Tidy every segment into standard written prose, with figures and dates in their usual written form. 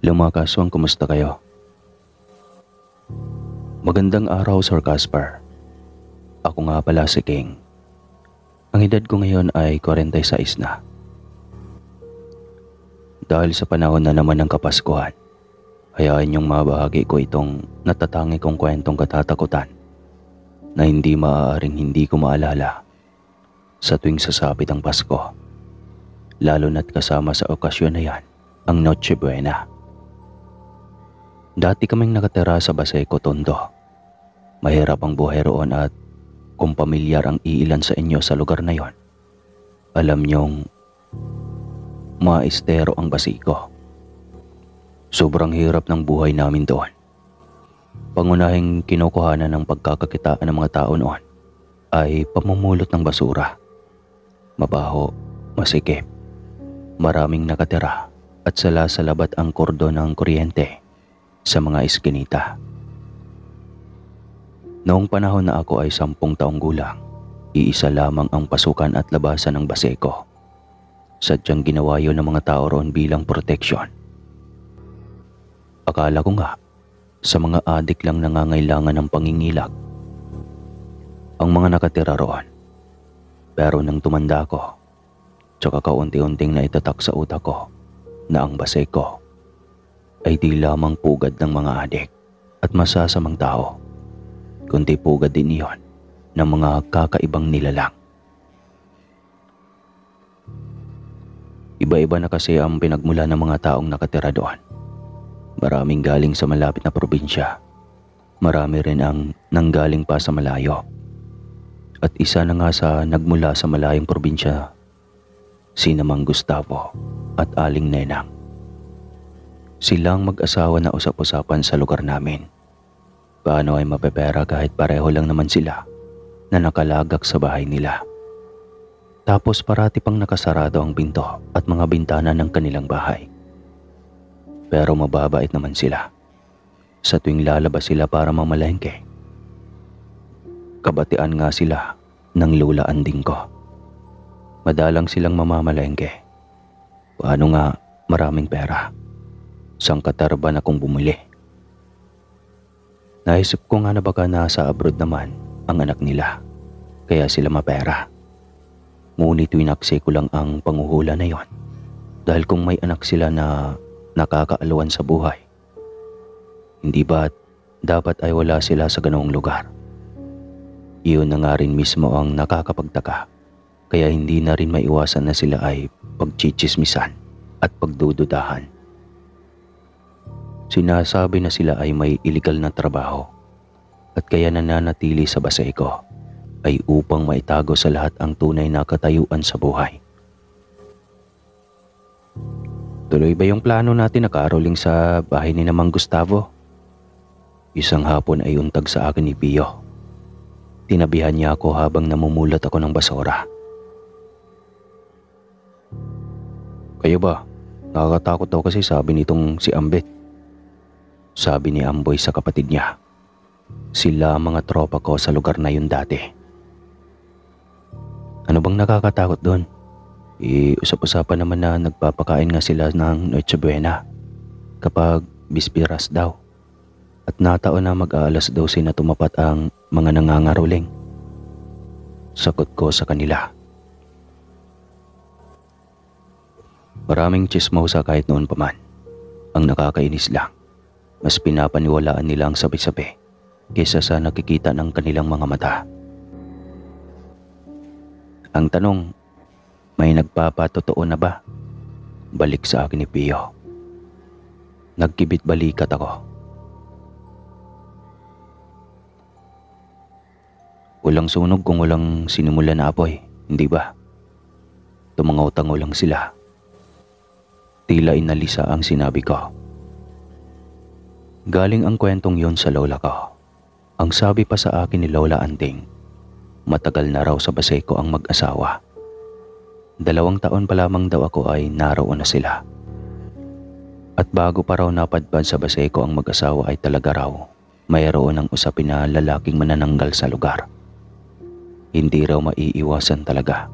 Lumakaswang, kumusta kayo? Magandang araw, Sir Casper. Ako nga pala si King. Ang edad ko ngayon ay 46 na. Dahil sa panahon na naman ng Kapaskuhan, hayaan niyong mabahagi ko itong natatangi kong kwentong katatakutan na hindi maaaring hindi ko maalala sa tuwing sasapit ang Pasko. Lalo na't kasama sa okasyon na yan ang Noche Buena. Dati kaming nakatira sa Baseco, Tondo. Mahirap ang buhay roon at kung pamilyar ang iilan sa inyo sa lugar na yon, alam niyong maestero ang Baseco. Sobrang hirap ng buhay namin doon. Pangunahing kinukuhanan ng pagkakakitaan ng mga tao noon ay pamumulot ng basura. Mabaho, masikip, maraming nakatira at salasalabat ang kordon ng kuryente sa mga eskinita. Noong panahon na ako ay 10 taong gulang, iisa lamang ang pasukan at labasan ng Baseco. Sadyang ginawa yun ng mga tao roon bilang proteksyon. Akala ko nga, sa mga adik lang nangangailangan ng pangingilag ang mga nakatira roon. Pero nang tumanda ko, tsaka kaunti-unting naitatak sa utak ko na ang Baseco ay di lamang pugad ng mga adik at masasamang tao, kundi pugad din iyon ng mga kakaibang nilalang. Iba-iba na kasi ang pinagmula ng mga taong nakatira doon. Maraming galing sa malapit na probinsya. Marami rin ang nanggaling pa sa malayo. At isa na nga sa nagmula sa malayong probinsya, sina Mang Gustavo at Aling Nenang. Silang mag-asawa na usap-usapan sa lugar namin. Paano ay mapepera kahit pareho lang naman sila na nakalagak sa bahay nila. Tapos parati pang nakasarado ang pinto at mga bintana ng kanilang bahay. Pero mababait naman sila. Sa tuwing lalabas sila para mamalengke, kabatian nga sila ng lula anding ko. Madalang silang mamamalengke. Paano nga maraming pera? Sangkatar ba na kung bumili? Naisip ko nga na baka nasa abroad naman ang anak nila, kaya sila mapera. Ngunit winaksi ko lang ang panguhula na yon, dahil kung may anak sila na nakakaaluan sa buhay, hindi ba dapat ay wala sila sa ganoong lugar? Iyon na nga rin mismo ang nakakapagtaka, kaya hindi na rin maiwasan na sila ay pagchichismisan at pagdududahan. Sinasabi na sila ay may illegal na trabaho at kaya nananatili sa Baseco ay upang maitago sa lahat ang tunay na katayuan sa buhay. Tuloy ba yung plano natin na karoling sa bahay ni Mang Gustavo? Isang hapon ay untag sa akin ni Pio. Tinabihan niya ako habang namumulat ako ng basura. Kayo ba? Nakakatakot daw kasi sabi nitong si Ambet. Sabi ni Amboy sa kapatid niya. Sila mga tropa ko sa lugar na yun dati. Ano bang nakakatakot doon? Usap-usapan naman na nagpapakain nga sila ng Noche Buena kapag bispiras daw. At nataon na mag-aalas 12 na tumapat ang mga nangangaruling. Sagot ko sa kanila. Maraming chismosa kahit noon pa man. Ang nakakainis lang, mas pinapaniwalaan nila ang sabi-sabi kaysa sa nakikita ng kanilang mga mata. Ang tanong, may nagpapatotoo na ba? Balik sa akin ni Pio. Nagkibit balikat ako. Walang sunog kung walang sinimula na apoy, hindi ba? Tumangaw-tango lang sila. Tila inalisa ang sinabi ko. Galing ang kwentong yon sa lola ko. Ang sabi pa sa akin ni Lola Anting, matagal na raw sa Baseco ang mag-asawa. 2 taon pa lamang daw ako ay naroon na sila. At bago pa raw napadpad sa Baseco ang mag-asawa ay talaga raw mayroon ng usapin na lalaking manananggal sa lugar. Hindi raw maiiwasan talaga.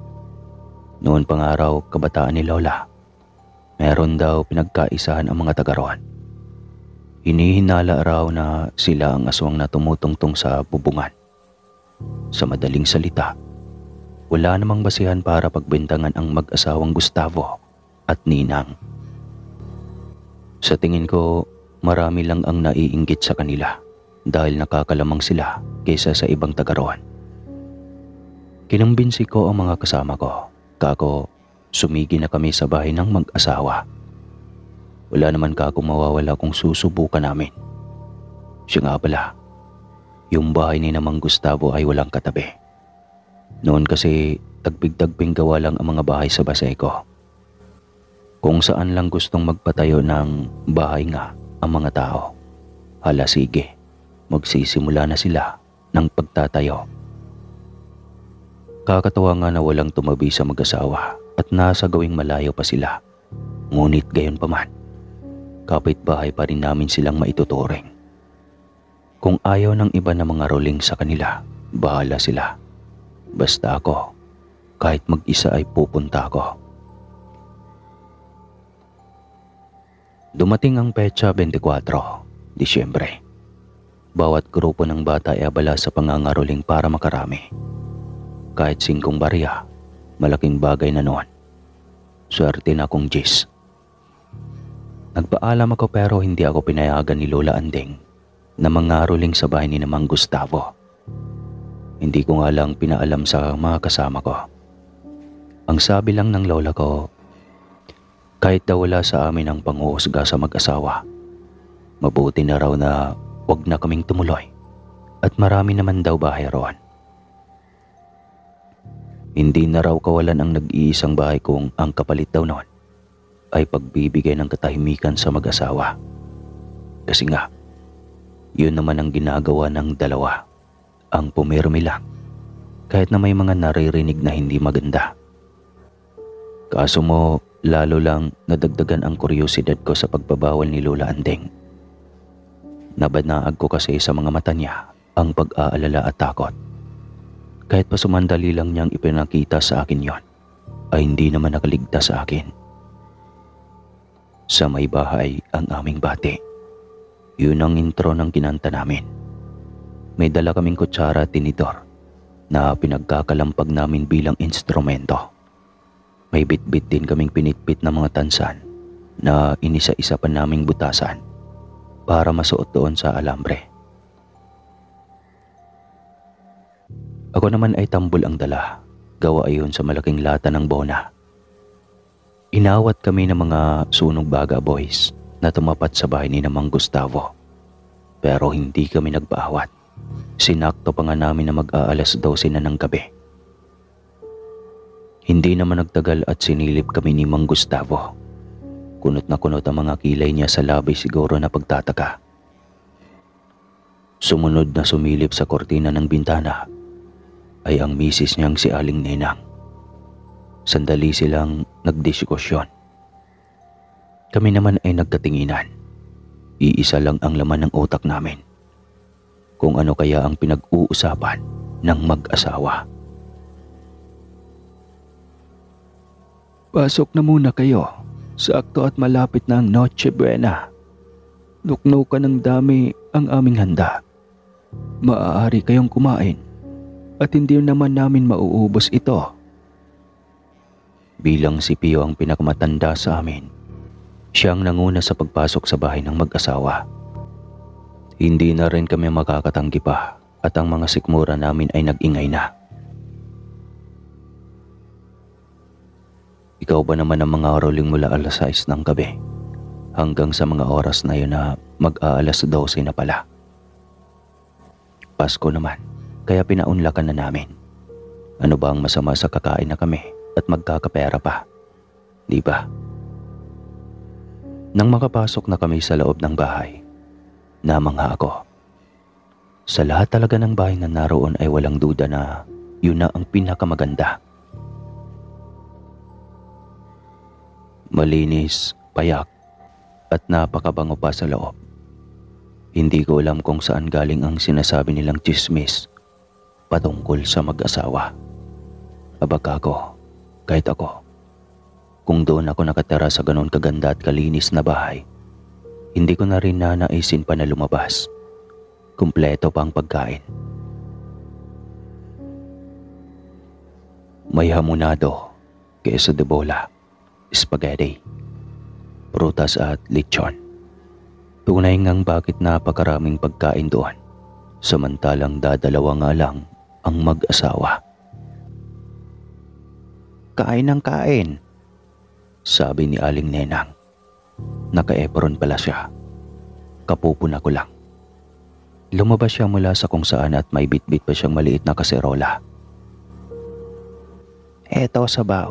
Noon pang araw, kabataan ni Lola, meron daw pinagkaisahan ang mga taga roon Hinihinala raw na sila ang aswang na tumutungtong sa bubungan. Sa madaling salita, wala namang basihan para pagbintangan ang mag-asawang Gustavo at Ninang. Sa tingin ko, marami lang ang naiinggit sa kanila dahil nakakalamang sila kaysa sa ibang taga roon. Kinumbinsi ko ang mga kasama ko, kako sumigi na kami sa bahay ng mag-asawa. Wala naman kako mawawala kung susubukan namin. Siya nga pala, yung bahay ni namang Gustavo ay walang katabi. Noon kasi tagpig-tagping gawa lang ang mga bahay sa Baseco. Kung saan lang gustong magpatayo ng bahay nga ang mga tao, hala sige, magsisimula na sila ng pagtatayo. Kakatawa nga na walang tumabi sa mag-asawa at nasa gawing malayo pa sila. Ngunit gayon pa man, kapitbahay pa rin namin silang maituturing. Kung ayaw ng iba na mga ruling sa kanila, bahala sila. Basta ako, kahit mag-isa ay pupunta ako. Dumating ang petsa 24, Disyembre. Bawat grupo ng bata ay abala sa pangangaroling para makarami. Kahit 5 barya, malaking bagay na noon. Swerte na akong Jis. Nagpaalam ako pero hindi ako pinayagan ni Lola Anding na mangaroling sa bahay ni namang Gustavo. Hindi ko nga lang pinaalam sa mga kasama ko. Ang sabi lang ng lola ko, kahit daw wala sa amin ang panghuhusga sa mag-asawa, mabuti na raw na wag na kaming tumuloy at marami naman daw bahay roon. Hindi na raw kawalan ang nag-iisang bahay kung ang kapalit daw noon ay pagbibigay ng katahimikan sa mag-asawa. Kasi nga, yun naman ang ginagawa ng dalawa, ang pumirmi lang kahit na may mga naririnig na hindi maganda. Kaso mo, lalo lang nadagdagan ang kuryosidad ko sa pagbabawal ni Lola Anding. Nabanaag ko kasi sa mga mata niya ang pag-aalala at takot. Kahit pa sumandali lang niyang ipinakita sa akin yon, ay hindi naman nakaligtas sa akin. Sa may bahay ang aming bati. Yun ang intro ng kinanta namin. May dala kaming kutsara at tinidor na pinagkakalampag namin bilang instrumento. May bit-bit din kaming pinitpit na mga tansan na inisa-isa pa naming butasan para masuot doon sa alambre. Ako naman ay tambol ang dala, gawa ayon sa malaking lata ng bona. Inawat kami ng mga sunog baga boys na tumapat sa bahay ni namang Gustavo. Pero hindi kami nagpaawat. Sinakto pa nga namin na mag-aalas 12 na ng gabi. Hindi naman nagtagal at sinilip kami ni Mang Gustavo. Kunot na kunot ang mga kilay niya sa labi siguro na pagtataka. Sumunod na sumilip sa kortina ng bintana ay ang misis niyang si Aling Ninang. Sandali silang nagdiskusyon. Kami naman ay nagkatinginan. Iisa lang ang laman ng utak namin. Kung ano kaya ang pinag-uusapan ng mag-asawa. Pasok na muna kayo. Sakto at malapit na ang Noche Buena. Nuknukan ng dami ang aming handa. Maaari kayong kumain at hindi naman namin mauubos ito. Bilang si Pio ang pinakamatanda sa amin, siyang nanguna sa pagpasok sa bahay ng mag-asawa. Hindi na rin kami makakatanggi pa at ang mga sikmura namin ay nag-ingay na. Ikaw ba naman ang mga rolling mula alas 6 ng gabi hanggang sa mga oras na yun na mag-aalas 12 na pala? Pasko naman, kaya pinaunlakan na namin. Ano ba ang masama sa kakain na kami at magkakapera pa? Di ba? Nang makapasok na kami sa loob ng bahay, namangha ako. Sa lahat talaga ng bahay na naroon ay walang duda na yun na ang pinakamaganda. Malinis, payak, at napakabango pa sa loob. Hindi ko alam kung saan galing ang sinasabi nilang chismis patungkol sa mag-asawa. Abag ako, kahit ako. Kung doon ako nakatira sa ganon kaganda at kalinis na bahay, Hindi ko na rin nanaisin pa na lumabas. Kumpleto pa ang pagkain. May hamonado, queso de bola, spaghetti, prutas at lechon. Tunay ngang bakit napakaraming pagkain doon, samantalang dadalawa nga lang ang mag-asawa. Kain ng kain, sabi ni Aling Nenang. Naka-apron pala siya. Kapupuna ko lang. Lumabas siya mula sa kung saan at may bitbit pa siyang maliit na kaserola. Eto sabaw.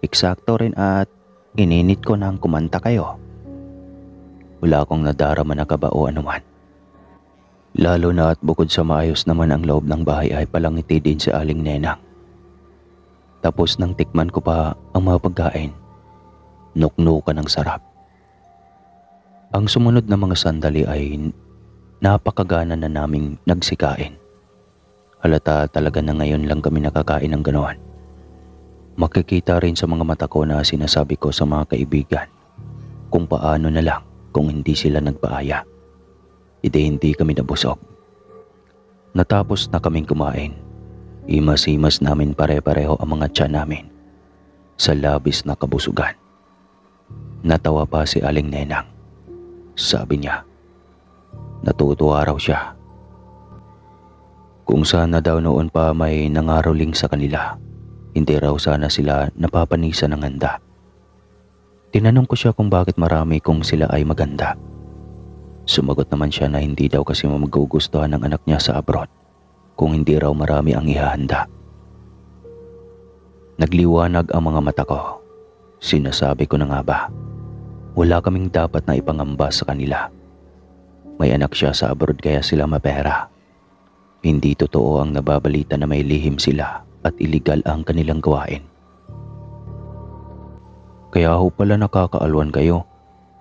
Eksakto rin at ininit ko nang kumanta kayo. Wala akong nadarama na kaba o anuman. Lalo na at bukod sa maayos naman ang loob ng bahay ay palangiti din si Aling Nenang. Tapos nang tikman ko pa ang mga pagkain, nuknukan ng sarap. Ang sumunod na mga sandali ay napakagana na naming nagsikain. Halata talaga na ngayon lang kami nakakain ng ganoon. Makikita rin sa mga mata ko na sinasabi ko sa mga kaibigan kung paano na lang kung hindi sila nagpaaya. Hindi kami nabusog. Natapos na kaming kumain, imas-imas namin pare-pareho ang mga tiyan namin sa labis na kabusugan. Natawa pa si Aling Nenang. Sabi niya, natutuwa raw siya. Kung sana daw noon pa may nangaroling sa kanila, hindi raw sana sila napapanisa ng handa. Tinanong ko siya kung bakit marami kung sila ay maganda. Sumagot naman siya na hindi daw kasi magugustuhan ng anak niya sa abroad kung hindi raw marami ang ihahanda. Nagliwanag ang mga mata ko. Sinasabi ko na nga ba, wala kaming dapat na ipangamba sa kanila. May anak siya sa abroad kaya sila mapera. Hindi totoo ang nababalita na may lihim sila at iligal ang kanilang gawain. Kaya ho pala nakakaalwan kayo.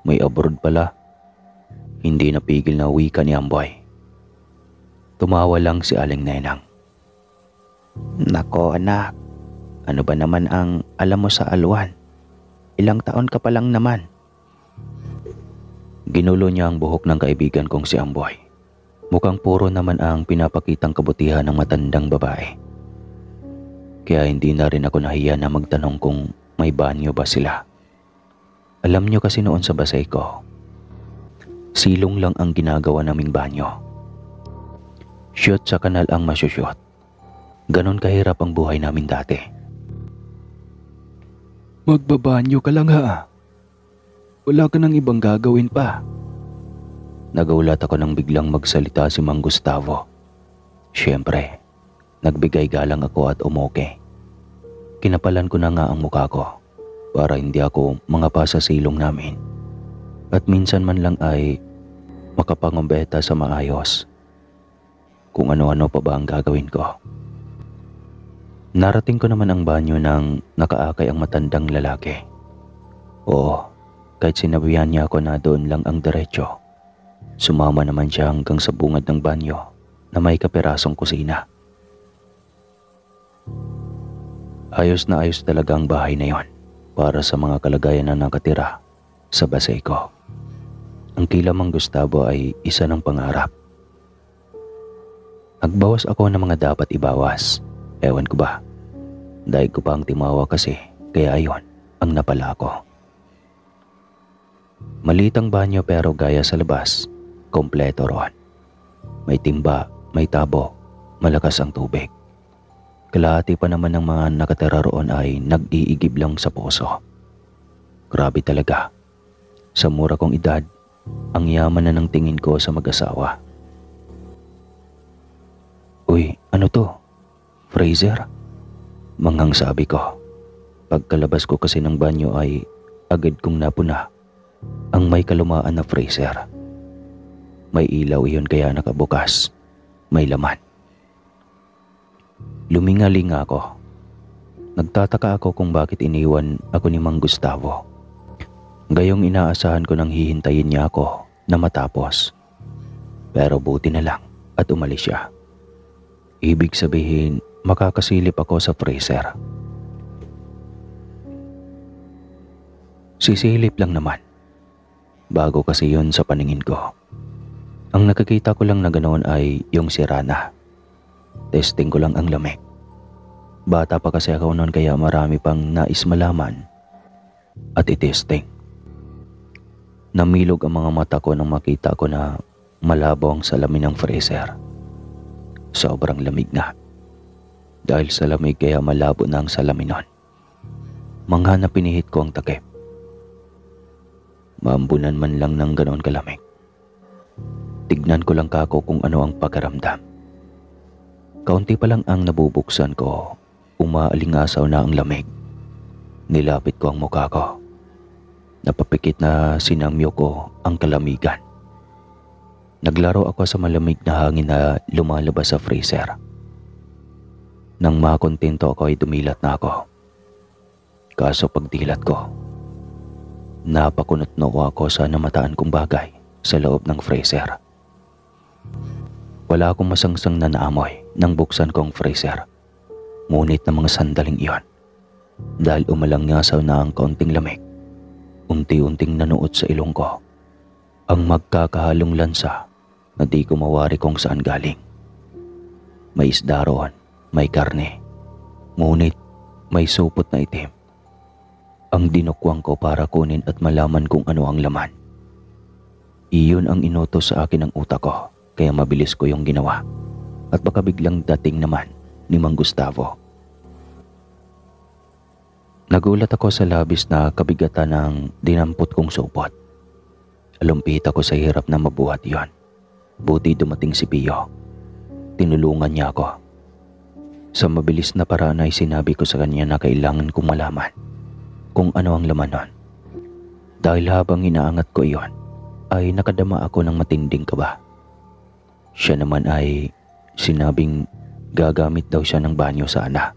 May abroad pala. Hindi napigil na wika ni Amboy. Tumawa lang si Aling Nenang. Nako anak, ano ba naman ang alam mo sa alwan? Ilang taon ka pa lang naman. Ginulo niya ang buhok ng kaibigan kong si Amboy. Mukhang puro naman ang pinapakitang kabutihan ng matandang babae. Kaya hindi na rin ako nahiya na magtanong kung may banyo ba sila. Alam niyo kasi noon sa basay ko, silong lang ang ginagawa naming banyo. Shoot sa kanal ang masyusyot. Ganon kahirap ang buhay namin dati. Magbabanyo ka lang ha. Wala ka nang ibang gagawin pa. Nagulat ako nang biglang magsalita si Mang Gustavo. Siyempre, nagbigay galang ako at umuke. Kinapalan ko na nga ang mukha ko para hindi ako mangapa sa silong namin. At minsan man lang ay makapangumbeta sa maayos. Kung ano-ano pa ba ang gagawin ko. Narating ko naman ang banyo nang nakaakay ang matandang lalaki. Oo, kahit sinabihan niya ako na doon lang ang diretso, sumama naman siya hanggang sa bungad ng banyo na may kapirasong kusina. Ayos na ayos talaga ang bahay na yon para sa mga kalagayan na nakatira sa basay ko. Ang kila Mang Gustavo ay isa ng pangarap. Nagbawas ako ng mga dapat ibawas. Ewan ko ba, dahil ko pa ang timawa kasi kaya ayon ang napala ko. Malitang banyo pero gaya sa labas, kompleto roon. May timba, may tabo, malakas ang tubig. Kalahati pa naman ng mga nakatira roon ay nag-iigib lang sa puso. Grabe talaga. Sa mura kong edad, ang yaman na ng tingin ko sa mag-asawa. Uy, ano to? Freezer? Manghang sabi ko. Pagkalabas ko kasi ng banyo ay agad kong napuna ang may kalumaan na freezer. May ilaw iyon kaya nakabukas. May laman. Lumingalinga ako. Nagtataka ako kung bakit iniwan ako ni Mang Gustavo. Gayong inaasahan ko nang hihintayin niya ako na matapos. Pero buti na lang at umalis siya. Ibig sabihin, makakasilip ako sa freezer. Sisilip lang naman. Bago kasi yun sa paningin ko. Ang nakakita ko lang na ganoon ay yung si Rana. Testing ko lang ang lamig. Bata pa kasi ako noon kaya marami pang nais malaman at itesting. Namilog ang mga mata ko nang makita ko na malabo ang salamin ng freezer. Sobrang lamig na. Dahil sa lamig kaya malabo na ang salamin nun. Mangha na pinihit ko ang takip. Maambunan man lang ng ganoon kalamig. Tignan ko lang kako kung ano ang pakiramdam. Kaunti pa lang ang nabubuksan ko, umaalingasaw na ang lamig. Nilapit ko ang mukha ko. Napapikit na sinamyo ko ang kalamigan. Naglaro ako sa malamig na hangin na lumalabas sa freezer. Nang makontento ako ay dumilat na ako. Kaso pagdilat ko, napakunot-noo ako sa namataan kong bagay sa loob ng freezer. Wala akong masangsang na naamoy nang buksan ko ang freezer. Ngunit na mga sandaling iyon, dahil umalangasaw na ang kaunting lamig, unti-unting nanuot sa ilong ko ang magkakahalong lansa na di ko mawari kung saan galing. May isda roon, may karne, ngunit may supot na itim. Ang dinukwang ko para kunin at malaman kung ano ang laman. Iyon ang inutos sa akin ng utak ko, kaya mabilis ko yung ginawa. At baka biglang dating naman ni Mang Gustavo. Nagulat ako sa labis na kabigatan ng dinampot kong supot. Alumpit ako sa hirap na mabuhat yon. Buti dumating si Pio. Tinulungan niya ako. Sa mabilis na paraan ay sinabi ko sa kanya na kailangan kong malaman kung ano ang laman nun. Dahil habang inaangat ko iyon, ay nakadama ako ng matinding kaba. Siya naman ay sinabing gagamit daw siya ng banyo sana.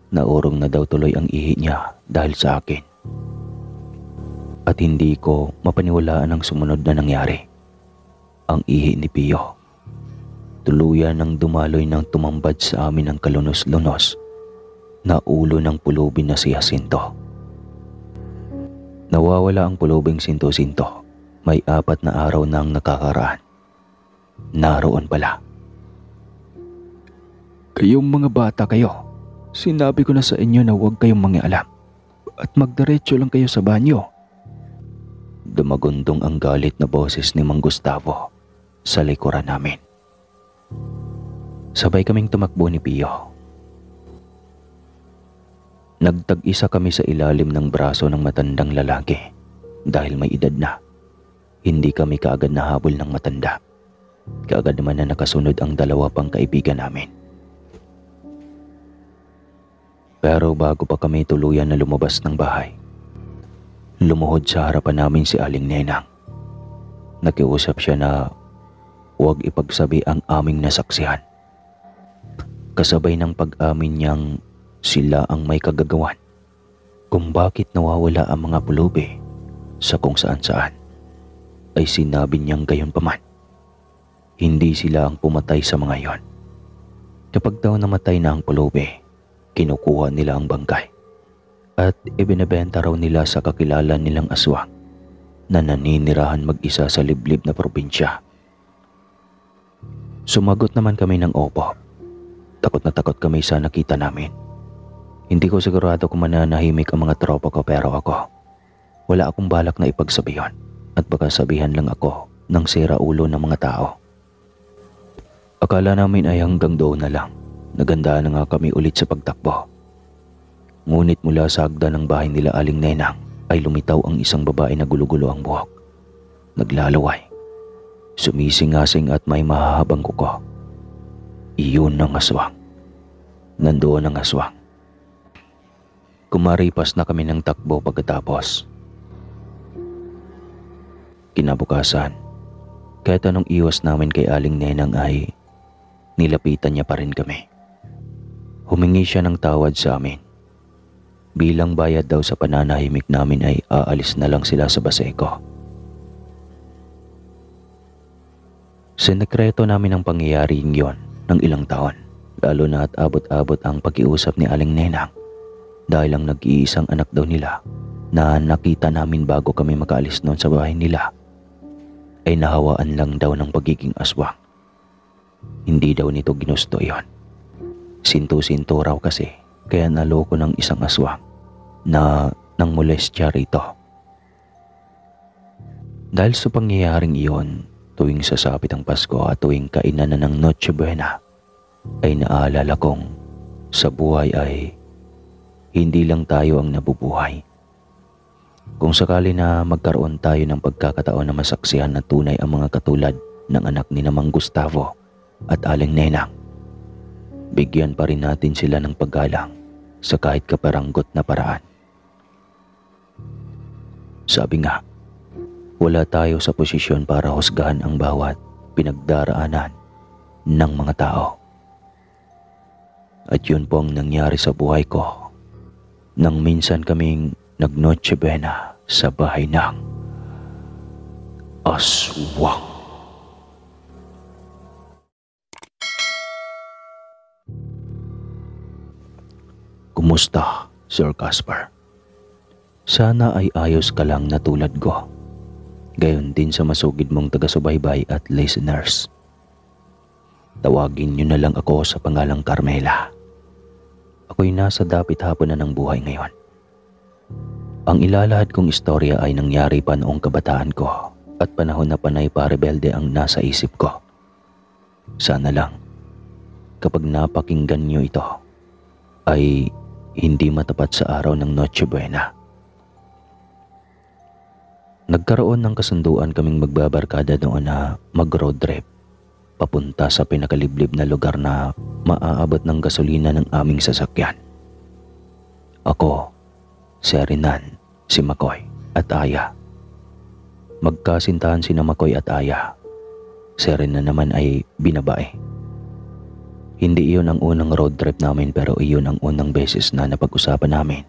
Naurong na daw tuloy ang ihi niya dahil sa akin. At hindi ko mapaniwalaan ang sumunod na nangyari. Ang ihi ni Pio. Tuluyan ng dumaloy ng tumambad sa amin ang kalunos-lunos na ulo ng pulubin na si Jacinto. Nawawala ang pulubing sinto-sinto. May 4 na araw nang nakakaraan. Naroon pala. Kayong mga bata kayo, sinabi ko na sa inyo na huwag kayong mangialam at magdiretso lang kayo sa banyo. Dumagundong ang galit na boses ni Mang Gustavo sa likuran namin. Sabay kaming tumakbo ni Pio. Nagtag-isa kami sa ilalim ng braso ng matandang lalaki dahil may edad na. Hindi kami kaagad nahabol ng matanda. Kaagad naman na nakasunod ang 2 pang kaibigan namin. Pero bago pa kami tuluyan na lumabas ng bahay, lumuhod sa harapan namin si Aling Nenang. Nakiusap siya na huwag ipagsabi ang aming nasaksihan. Kasabay ng pag-amin niyang sila ang may kagagawan kung bakit nawawala ang mga pulubi sa kung saan-saan, ay sinabi niyang gayon paman. Hindi sila ang pumatay sa mga yon. Kapag daw namatay na ang pulubi, kinukuha nila ang bangkay at ibinebenta raw nila sa kakilala nilang aswang na naninirahan mag-isa sa liblib na probinsya. Sumagot naman kami ng opo. Takot na takot kami sa nakita namin. Hindi ko sigurado kung mananahimik ang mga tropa ko pero ako, wala akong balak na ipagsabi yon at baka sabihan lang ako ng sira ulo ng mga tao. Akala namin ay hanggang doon na lang. Naganda na nga kami ulit sa pagtakbo. Ngunit mula sa hagdan ng bahay nila Aling Nenang ay lumitaw ang isang babae na gulo-gulo ang buhok. Naglalaway, sumisingasing at may mahahabang kuko. Iyon ang aswang. Nandoon ang aswang. Kumaripas na kami ng takbo pagkatapos. Kinabukasan, kahit anong iwas namin kay Aling Nenang ay nilapitan niya pa rin kami. Humingi siya ng tawad sa amin. Bilang bayad daw sa pananahimik namin ay aalis na lang sila sa Baseco. Sinekreto namin ang pangyayaring yon ng ilang taon, lalo na at abot-abot ang pag-iusap ni Aling Nenang dahil ang nag-iisang anak daw nila na nakita namin bago kami makaalis noon sa bahay nila ay nahawaan lang daw ng pagiging aswang. Hindi daw nito ginusto iyon. Sinto-sinto raw kasi kaya naloko ng isang aswang na nang molestya rito. Dahil sa pangyayaring iyon, tuwing sasapit ang Pasko at tuwing kainan na ng Noche Buena, ay naalala kong sa buhay ay hindi lang tayo ang nabubuhay. Kung sakali na magkaroon tayo ng pagkakataon na masaksihan na tunay ang mga katulad ng anak ni Mang Gustavo at Aling Nenang, bigyan pa rin natin sila ng paggalang sa kahit kaparanggot na paraan. Sabi nga, wala tayo sa posisyon para husgahan ang bawat pinagdaraanan ng mga tao. At yun po ang nangyari sa buhay ko nang minsan kaming nag-Noche Buena sa bahay ng aswang. Kumusta, Sir Casper? Sana ay ayos ka lang na tulad ko. Gayon din sa masugid mong taga-subaybay at listeners. Tawagin niyo na lang ako sa pangalang Carmela. Ako'y nasa dapit hapon na ng buhay ngayon. Ang ilalahad kong istorya ay nangyari pa noong kabataan ko at panahon na panay pa rebelde ang nasa isip ko. Sana lang, kapag napakinggan niyo ito, ay hindi matapat sa araw ng Noche Buena. Nagkaroon ng kasunduan kaming magbabarkada noon na mag-road trip papunta sa pinakaliblib na lugar na maaabot ng gasolina ng aming sasakyan. Ako, si Arinan, si Makoy at Aya. Magkasintahan sina Makoy at Aya. Si Arinan naman ay binabae. Hindi iyon ang unang road trip namin pero iyon ang unang beses na napag-usapan namin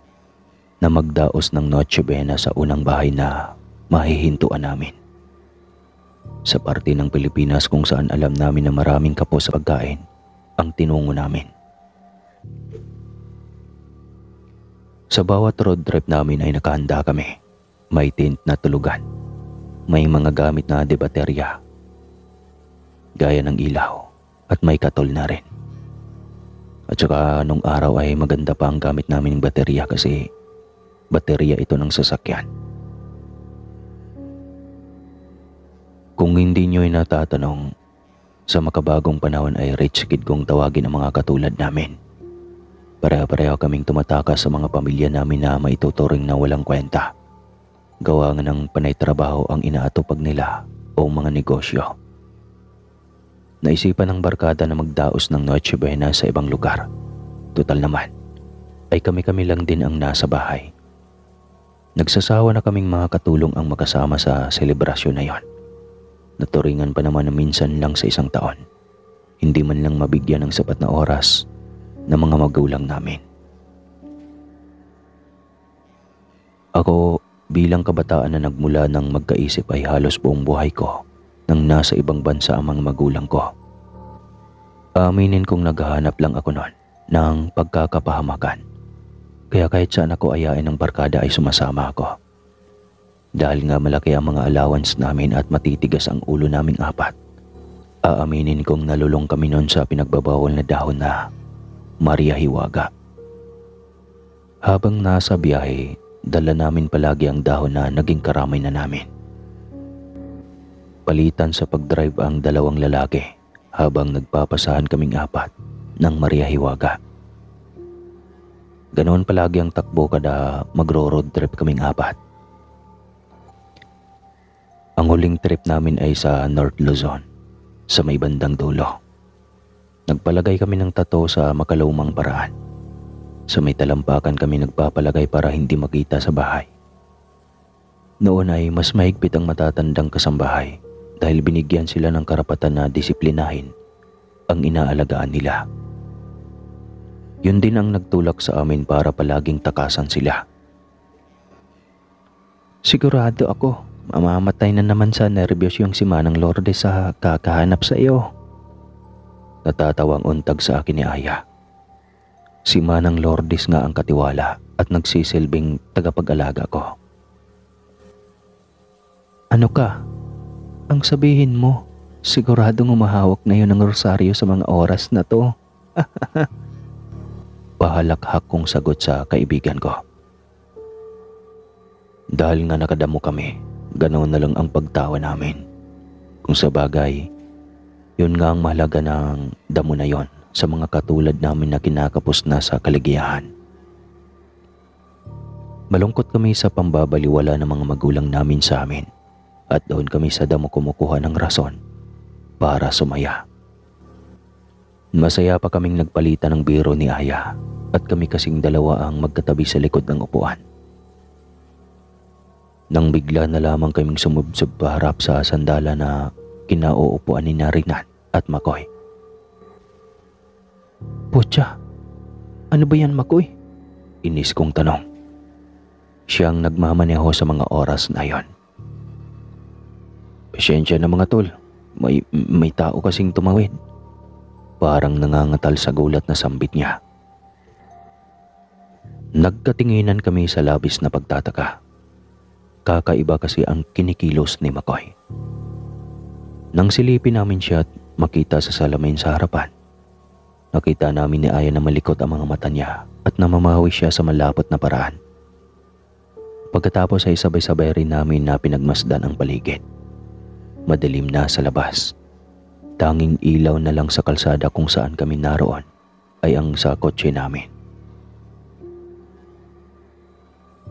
na magdaos ng Noche Buena sa unang bahay na mahihintuan namin. Sa parte ng Pilipinas kung saan alam namin na maraming kapo sa pagkain ang tinungo namin. Sa bawat road trip namin ay nakahanda kami. May tent na tulugan. May mga gamit na debaterya, gaya ng ilaw at may katol na rin. At saka nung araw ay maganda pa ang gamit namin ng baterya kasi baterya ito ng sasakyan. Kung hindi nyo'y natatanong, sa makabagong panahon ay rich kid kung tawagin ang mga katulad namin. Pareho-pareho kaming tumatakas sa mga pamilya namin na maituturing na walang kwenta. Gawa nga ng panay trabaho ang inaatupag nila o mga negosyo. Naisipan ng barkada na magdaos ng Noche Buena sa ibang lugar. Total naman, ay kami-kami lang din ang nasa bahay. Nagsasawa na kaming mga katulong ang makasama sa selebrasyon na yon. Naturingan pa naman na minsan lang sa isang taon. Hindi man lang mabigyan ng sapat na oras ng mga magulang namin. Ako bilang kabataan na nagmula ng magkaisip ay halos buong buhay ko nang nasa ibang bansa ang mga magulang ko. Aminin kong naghahanap lang ako noon ng pagkakapahamakan. Kaya kahit saan ako ayain ng barkada ay sumasama ako. Dahil nga malaki ang mga allowance namin at matitigas ang ulo naming apat, aaminin kong nalulong kami noon sa pinagbabawal na dahon na Maria Hiwaga. Habang nasa biyahe, dala namin palagi ang dahon na naging karamay na namin. Palitan sa pagdrive ang dalawang lalaki habang nagpapasahan kaming apat ng Maria Hiwaga. Ganoon palagi ang takbo kada magro-road trip kaming apat. Ang huling trip namin ay sa North Luzon, sa may bandang dulo. Nagpalagay kami ng tato sa makalumang paraan. Sa may talampakan kami nagpapalagay para hindi makita sa bahay. Noon ay mas mahigpit ang matatandang kasambahay dahil binigyan sila ng karapatan na disiplinahin ang inaalagaan nila. Yun din ang nagtulak sa amin para palaging takasan sila. Sigurado ako, mamamatay na naman sa nervyos yung si Manang Lourdes sa kakahanap sa iyo. Natatawang untag sa akin ni Aya. Si Manang Lourdes nga ang katiwala at nagsisilbing tagapag-alaga ko. Ano ka? Ang sabihin mo, siguradong umahawak na yun ng rosaryo sa mga oras na to. Pahalakhak kong sagot sa kaibigan ko. Dahil nga nakadamo kami, ganoon na lang ang pagtawa namin. Kung sa bagay, yun nga ang mahalaga ng damo na yon sa mga katulad namin na kinakapos na sa kaligayahan. Malungkot kami sa pambabaliwala ng mga magulang namin sa amin at doon kami sa damo kumukuha ng rason para sumaya. Masaya pa kaming nagpalitan ng biro ni Aya at kami kasing dalawa ang magkatabi sa likod ng upuan. Nang bigla na lamang kaming sumubsob paharap sa sandala na kinauupuan ni Narinan at Makoy. Putya, ano ba yan Makoy? Inis kong tanong. Siyang nagmamaneho sa mga oras na yon. Pasensya na mga tol, may tao kasing tumawid. Parang nangangatal sa gulat na sambit niya. Nagkatinginan kami sa labis na pagtataka. Kakaiba kasi ang kinikilos ni Makoy. Nang silipin namin siya at makita sa salamin sa harapan, nakita namin ni Aya na malikot ang mga mata niya at namamawi siya sa malapot na paraan. Pagkatapos ay sabay-sabay rin namin na pinagmasdan ang paligid. Madilim na sa labas. Tanging ilaw na lang sa kalsada kung saan kami naroon ay ang sa kotse namin.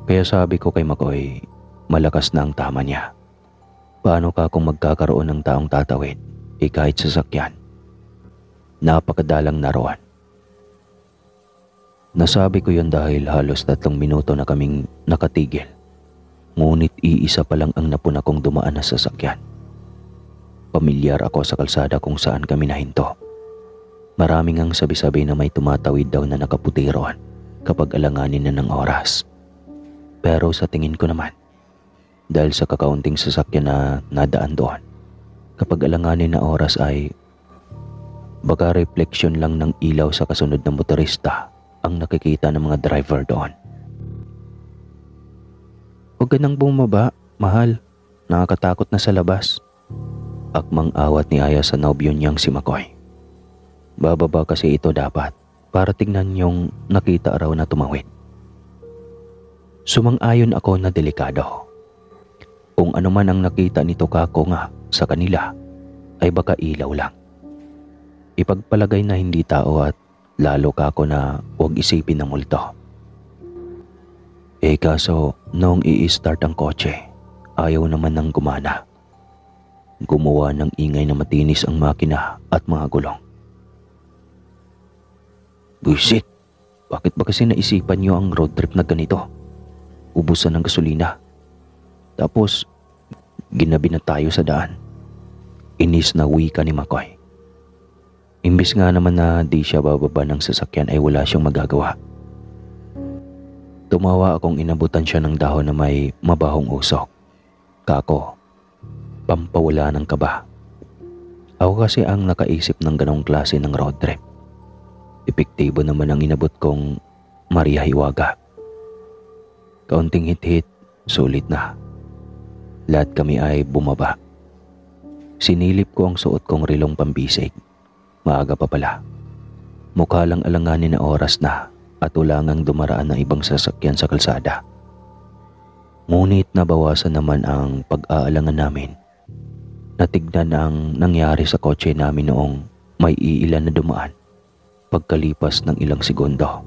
Kaya sabi ko kay Makoy, malakas na ang tama niya. Paano ka kung magkakaroon ng taong tatawid, kahit sasakyan? Napakadalang naroon. Nasabi ko yun dahil halos 3 minuto na kaming nakatigil. Ngunit iisa pa lang ang napuna kong dumaan na sasakyan. Pamilyar ako sa kalsada kung saan kami nahinto. Maraming ang sabi-sabi na may tumatawid daw na nakaputi roon kapag alanganin na ng oras. Pero sa tingin ko naman, dahil sa kakaunting sasakyan na nadaan doon, kapag alanganin na oras ay baka refleksyon lang ng ilaw sa kasunod ng motorista ang nakikita ng mga driver doon. Huwag ka nang bumaba, mahal. Nakakatakot na sa labas. Akmang awat ni Aya sa nobyo niyang si Makoy. Bababa kasi ito dapat para tignan yung nakita raw na tumawid. Sumang-ayon ako na delikado. Kung ano man ang nakita nito kako nga sa kanila ay baka ilaw lang. Ipagpalagay na hindi tao at lalo kako na huwag isipin ng multo. Kaso noong i-start ang kotse, ayaw naman nang gumana. Gumawa ng ingay na matinis ang makina at mga gulong. Buisit, bakit ba kasi naisipan niyo ang road trip na ganito? Ubusan ng gasolina. Tapos, ginabi na tayo sa daan. Inis na wika ni Makoy. Imbis nga naman na di siya bababa ng sasakyan ay wala siyang magagawa. Tumawa akong inabutan siya ng dahon na may mabahong usok. Kako, pampawala ng kaba. Ako kasi ang nakaisip ng ganong klase ng road trip. Epektibo naman ang inabot kong Maria Hiwaga. Kaunting hit-hit, sulit na. Lahat kami ay bumaba. Sinilip ko ang suot kong rilong pambisig. Maaga pa pala. Mukha lang alanganin na oras na at wala ngang dumaraan ng ibang sasakyan sa kalsada. Ngunit nabawasan naman ang pag-aalangan namin. Natignan ang nangyari sa kotse namin noong may iilan na dumaan pagkalipas ng ilang segundo.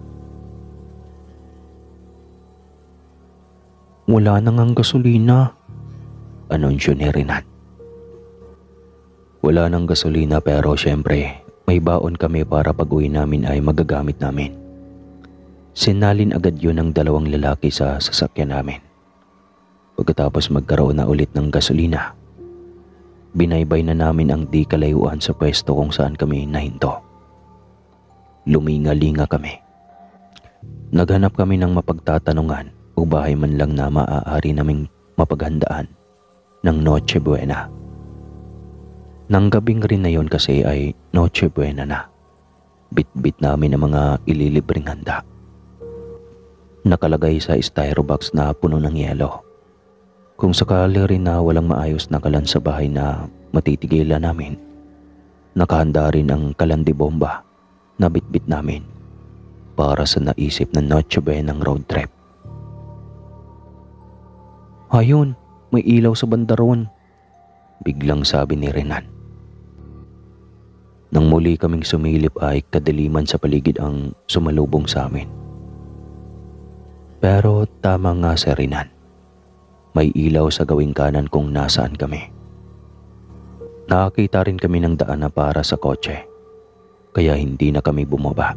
Wala na ngang gasolina, anunsyo ni Renan. Wala nang gasolina pero syempre may baon kami para pag-uwi namin ay magagamit namin. Sinalin agad yun ng 2 lalaki sa sasakyan namin. Pagkatapos magkaroon na ulit ng gasolina, binaybay na namin ang di kalayuan sa pwesto kung saan kami nahinto. Luminga-linga kami. Naghanap kami ng mapagtatanungan o bahay man lang na maaari naming mapaghandaan ng Noche Buena. Nang gabing rin na yun kasi ay Noche Buena na. Bit-bit namin ang mga ililibreng handa. nakalagay sa styro box na puno ng yelo. Kung sakali rin na walang maayos na kalan sa bahay na matitigilan namin, nakahanda rin ang kalandi bomba na bitbit namin para sa naisip na Noche Buenang road trip. "Ayun, may ilaw sa banda roon," biglang sabi ni Renan. Nang muli kaming sumilip ay kadiliman sa paligid ang sumalubong sa amin. Pero tama nga si Renan. May ilaw sa gawing kanan kung nasaan kami. Nakakita rin kami ng daan na para sa kotse, kaya hindi na kami bumaba.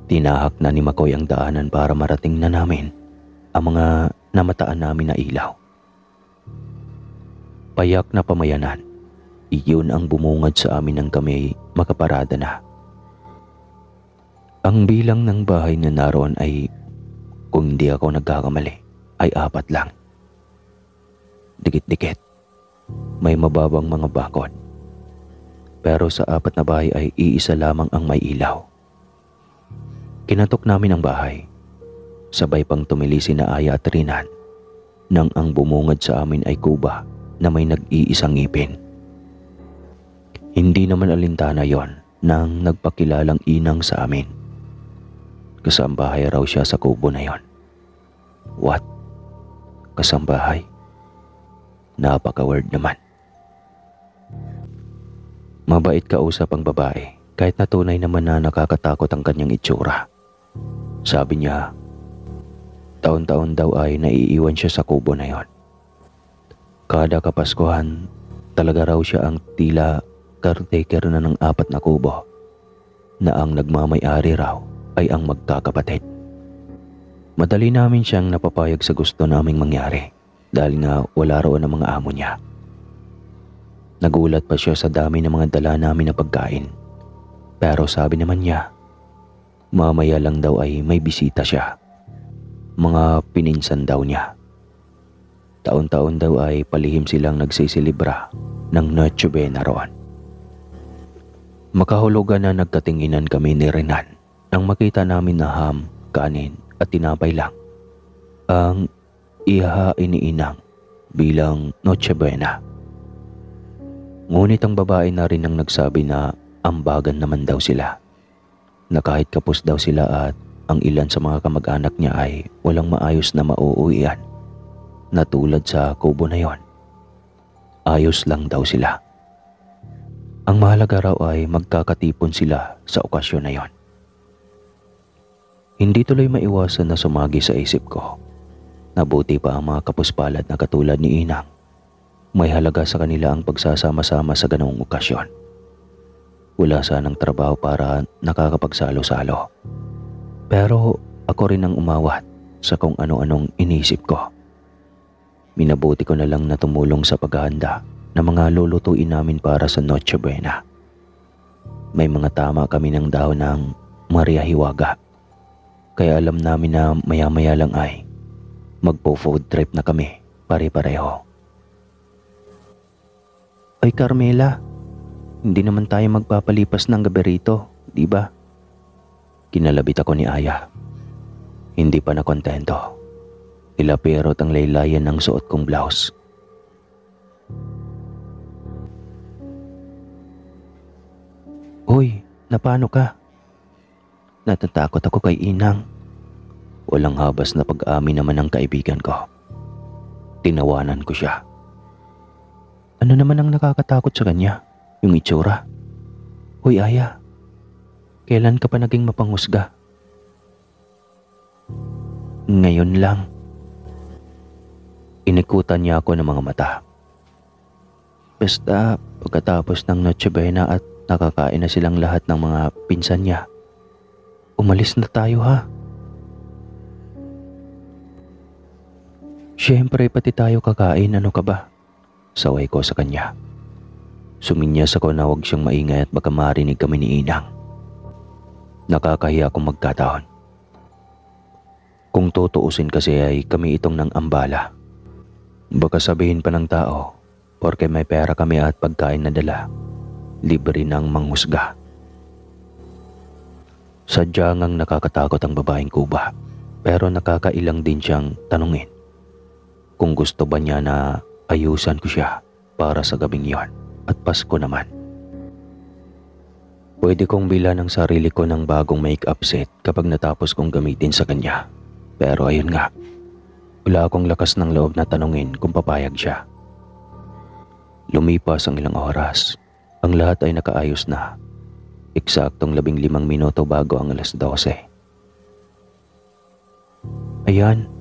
Tinahak na ni Makoy ang daanan para marating na namin ang mga namataan namin na ilaw. Payak na pamayanan, iyon ang bumungad sa amin nang kami makaparada na. Ang bilang ng bahay na naroon ay, kung hindi ako nagkakamali, ay 4 lang. Dikit-dikit, may mababang mga bakod. Pero sa 4 na bahay ay iisa lamang ang may ilaw. Kinatok namin ang bahay, sabay pang tumili sina Aya at Renan, nang ang bumungad sa amin ay kuba na may nag-iisang ngipin. Hindi naman alintana yon nang nagpakilalang inang sa amin. Kasambahay raw siya sa kubo na yon. What? Kasambahay? Napaka-weird naman. Mabait kausap ang babae, kahit na tunay naman na nakakatakot ang kanyang itsura. Sabi niya, taon-taon daw ay naiiwan siya sa kubo na yon. Kada Kapaskuhan, talaga raw siya ang tila caretaker na ng 4 na kubo, na ang nagmamay-ari raw ay ang magkakapatid. Madali namin siyang napapayag sa gusto naming mangyari dahil nga wala roon ang mga amo niya. Nagulat pa siya sa dami ng mga dala namin na pagkain. Pero sabi naman niya, mamaya lang daw ay may bisita siya. Mga pininsan daw niya. Taon-taon daw ay palihim silang nagsisilibra ng Noche Buena roon. Makahulugan na nagkatinginan kami ni Renan nang makita namin na ham, kanin at tinapay lang ang ihahain ni Inang bilang Noche Buena. Ngunit ang babae na rin ang nagsabi na ambagan naman daw sila, na kahit kapos daw sila at ang ilan sa mga kamag-anak niya ay walang maayos na mauuwian na tulad sa kubo na yon. Ayos lang daw sila. Ang mahalaga raw ay magkakatipon sila sa okasyon na yon. Hindi tuloy maiwasan na sumagi sa isip ko. Nabuti pa ang mga kapuspalad na katulad ni Inang. May halaga sa kanila ang pagsasama-sama sa ganoong okasyon. Wala sanang trabaho para nakakapagsalo-salo. Pero ako rin ang umawat sa kung ano-anong inisip ko. Minabuti ko na lang na tumulong sa paghahanda ng mga lulutuin namin para sa Noche Buena. May mga tama kami ng dahon ng Maria Hiwaga. Kaya alam namin na maya-maya lang ay magpo-food trip na kami pare-pareho. Ay Carmela, hindi naman tayo magpapalipas ng gabi rito, di ba? Kinalabit ako ni Aya. Hindi pa nakontento. Ilapirot ang laylayan ng suot kong blouse. Uy, napano ka? Natatakot ako kay Inang. Walang habas na pag-amin naman ng kaibigan ko. Tinawanan ko siya. Ano naman ang nakakatakot sa kanya? Yung itsura? Uy Aya, kailan ka pa naging mapanghusga? Ngayon lang. Inikutan niya ako ng mga mata. Basta pagkatapos ng Noche Buena at nakakain na silang lahat ng mga pinsan niya, umalis na tayo ha. Siyempre pati tayo kakain, ano ka ba? Saway ko sa kanya. Suminyas ako na huwag siyang maingay at baka marinig kami ni Inang. Nakakahiya akong magkataon. Kung tutuusin kasi ay kami itong nang ambala. Baka sabihin pa ng tao, porke may pera kami at pagkain na dala, libre nang manghusga. Sadyang ang nakakatakot ang babaeng kuba. Pero nakakailang din siyang tanungin kung gusto ba niya na ayusan ko siya para sa gabing yon at Pasko naman. Pwede kong bilhan ng sarili ko ng bagong make-up set kapag natapos kong gamitin sa kanya. Pero ayun nga, wala akong lakas ng loob na tanungin kung papayag siya. Lumipas ang ilang oras. Ang lahat ay nakaayos na. Eksaktong 15 minuto bago ang 12:00. Ayan,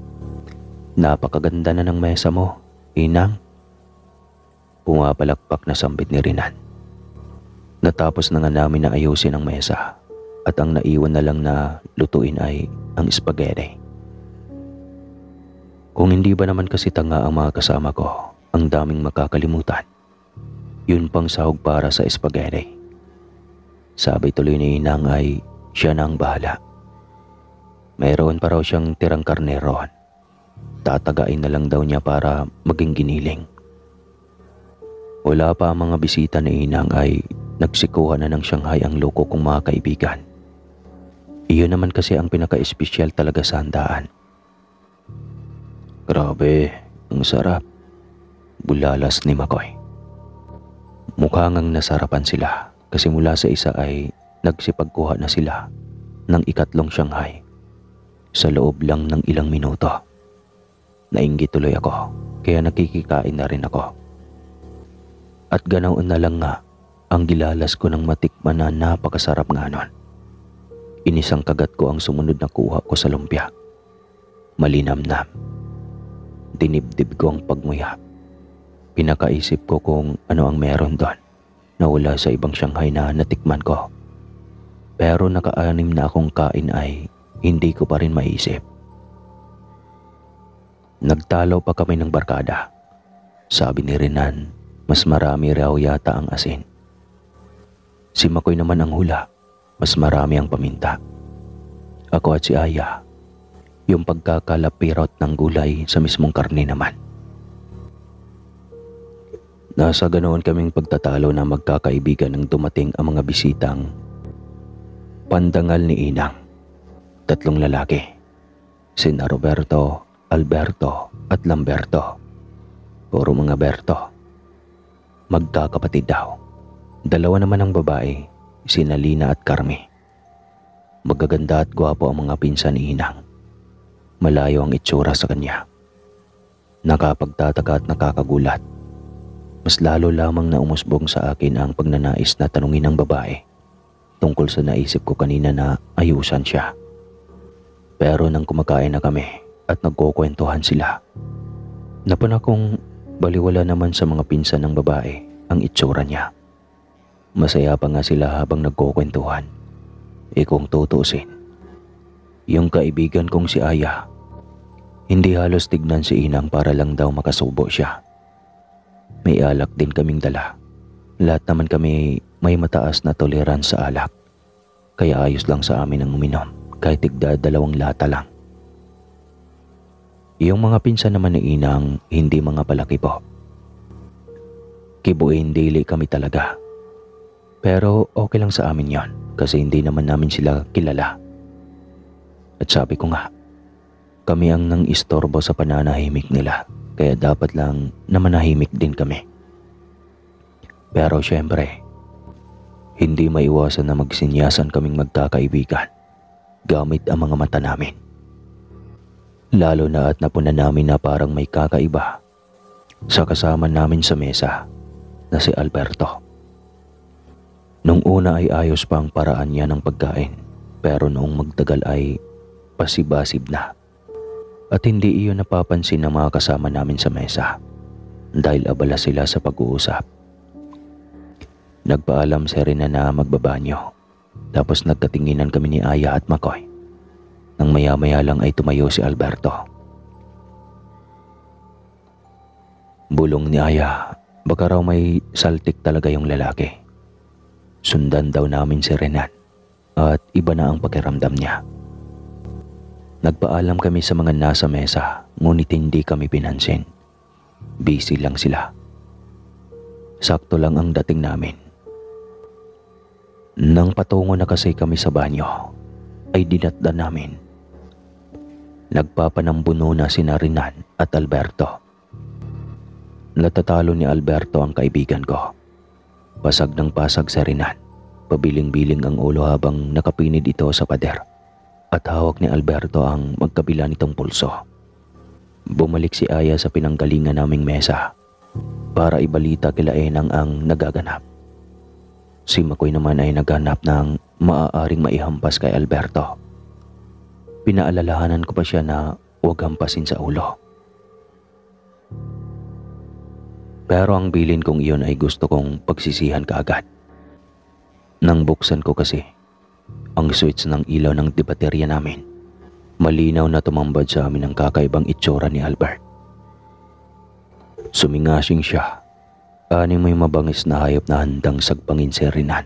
napakaganda na ng mesa mo, Inang. Pumapalakpak na sambit ni Rinan. Natapos na nga namin na ayusin ang mesa at ang naiwan na lang na lutuin ay ang spaghetti. Kung hindi ba naman kasi tanga ang mga kasama ko, ang daming makakalimutan. Yun pang sahog para sa spaghetti. Sabi tuloy ni Inang ay siya na ang bahala. Mayroon pa raw siyang tirang karne roon. Tatagain na lang daw niya para maging giniling. Wala pa ang mga bisita ni Inang ay nagsikuha na ng Shanghai ang loko kong mga kaibigan. Iyon naman kasi ang pinaka-espesyal talaga sa handaan. Grabe, ang sarap. Bulalas ni Makoy. Mukha ngang nasarapan sila kasi mula sa isa ay nagsipagkuha na sila ng ikatlong Shanghai sa loob lang ng ilang minuto. Nainggit tuloy ako kaya nakikikain na rin ako. At ganoon na lang nga ang gilalas ko ng matikman na napakasarap nga nun. Inisang kagat ko ang sumunod na kuha ko sa lumpia. Malinamnam. Dinibdib ko ang pagmuya. Pinakaisip ko kung ano ang meron doon na wala sa ibang Shanghai na natikman ko. Pero naka-6 na akong kain ay hindi ko pa rin maisip. Nagtalo pa kami ng barkada. Sabi ni Renan, mas marami raw yata ang asin. Si Makoy naman ang hula, mas marami ang paminta. Ako at si Aya, yung pagkakalapirot ng gulay sa mismong karne naman. Nasa ganoon kaming pagtatalo na magkakaibigan nang dumating ang mga bisitang pandangal ni Inang. 3 lalaki, sina Roberto, Alberto at Lamberto. Puro mga Berto. Magkakapatid daw. 2 naman ang babae, sina Lina at Carmi. Magaganda at gwapo ang mga pinsan ni Inang. Malayo ang itsura sa kanya. Nakapagtataka at nakakagulat. Mas lalo lamang na umusbong sa akin ang pagnanais na tanungin ng babae tungkol sa naisip ko kanina na ayusan siya. Pero nang kumakain na kami at nagkukwentuhan sila, napuna kong baliwala naman sa mga pinsan ng babae ang itsura niya. Masaya pa nga sila habang nagkukwentuhan. Kung tutuusin, yung kaibigan kong si Aya, hindi halos tignan si Inang para lang daw makasubo siya. May alak din kaming dala. Lahat naman kami may mataas na tolerance sa alak. Kaya ayos lang sa amin ang uminom kahit tigda 2 lata lang. Yung mga pinsan naman ni Inang hindi mga palaki po. Kibuin dili kami talaga. Pero okay lang sa amin yon kasi hindi naman namin sila kilala. At sabi ko nga, kami ang nang istorbo sa pananahimik nila kaya dapat lang na manahimik din kami. Pero syempre, hindi maiwasan na magsinyasan kaming magkakaibigan gamit ang mga mata namin. Lalo na at napuna namin na parang may kakaiba sa kasama namin sa mesa na si Alberto. Nung una ay ayos pa ang paraan niya ng pagkain, pero noong magtagal ay pasibasib na. At hindi iyon napapansin ng mga kasama namin sa mesa dahil abala sila sa pag-uusap. Nagpaalam si Rina na magbabanyo, tapos nagkatinginan kami ni Aya at Makoy. Nang maya-maya lang ay tumayo si Alberto. Bulong ni Aya, baka raw may saltik talaga yung lalaki. Sundan daw namin si Renan at iba na ang pakiramdam niya. Nagpaalam kami sa mga nasa mesa, ngunit hindi kami pinansin. Busy lang sila. Sakto lang ang dating namin. Nang patungo na kasi kami sa banyo, ay dinatdan namin Nagpapanambuno na sina Rinan at Alberto. Natatalo ni Alberto ang kaibigan ko. Pasag ng pasag sa Rinan. Pabiling-biling ang ulo habang nakapinid ito sa pader. At hawak ni Alberto ang magkabila nitong pulso. Bumalik si Aya sa pinanggalingan naming mesa para ibalita kila Enang ang nagaganap. Si Makoy naman ay naghanap ng maaaring maihampas kay Alberto. Pinaalalahanan ko pa siya na huwag hampasin sa ulo. Pero ang bilin kong iyon ay gusto kong pagsisihan kaagad. Nang buksan ko kasi ang switch ng ilaw ng debaterya namin, malinaw na tumambad sa amin ang kakaibang itsura ni Albert. Sumingasing siya. Aning may mabangis na hayop na handang sagpangin si Rinan.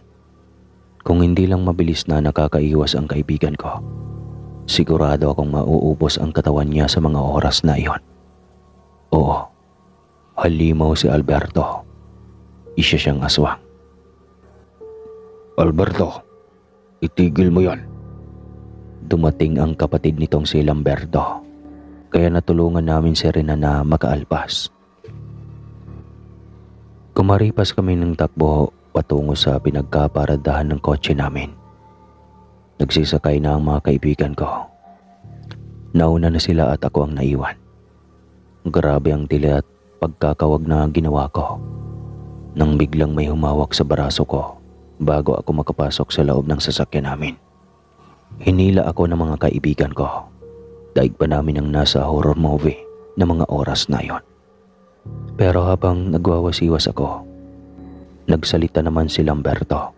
Kung hindi lang mabilis na nakakaiwas ang kaibigan ko, sigurado akong mauubos ang katawan niya sa mga oras na iyon. Oo, halimaw si Alberto. Isa siyang aswang. Alberto, itigil mo yan. Dumating ang kapatid nitong si Lamberto, kaya natulungan namin si Rinan na makaalpas. Kumaripas kami ng takbo patungo sa pinagkaparadahan ng kotse namin. Nagsisakay na ang mga kaibigan ko. Nauna na sila at ako ang naiwan. Grabe ang tili at pagkakawag na ginawa ko nang biglang may humawak sa braso ko bago ako makapasok sa loob ng sasakyan namin. Hinila ako ng mga kaibigan ko. Daig pa namin ang nasa horror movie na mga oras na yon. Pero habang nagwawasiwas ako, nagsalita naman si Lamberto.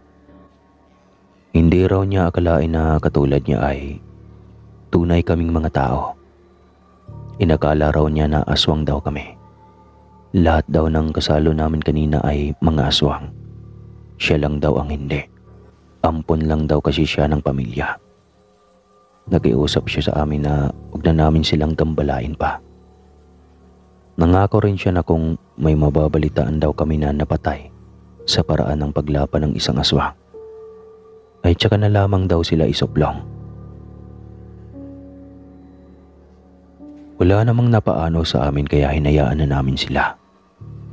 Hindi raw niya akalain na katulad niya ay tunay kaming mga tao. Inakala raw niya na aswang daw kami. Lahat daw ng kasalo namin kanina ay mga aswang. Siya lang daw ang hindi. Ampon lang daw kasi siya ng pamilya. Nakiusap siya sa amin na huwag na namin silang gambalain pa. Nangako rin siya na kung may mababalitaan daw kami na napatay sa paraan ng paglapan ng isang aswang, ay tsaka na lamang daw sila isuplong. Wala namang napaano sa amin kaya hinayaan na namin sila.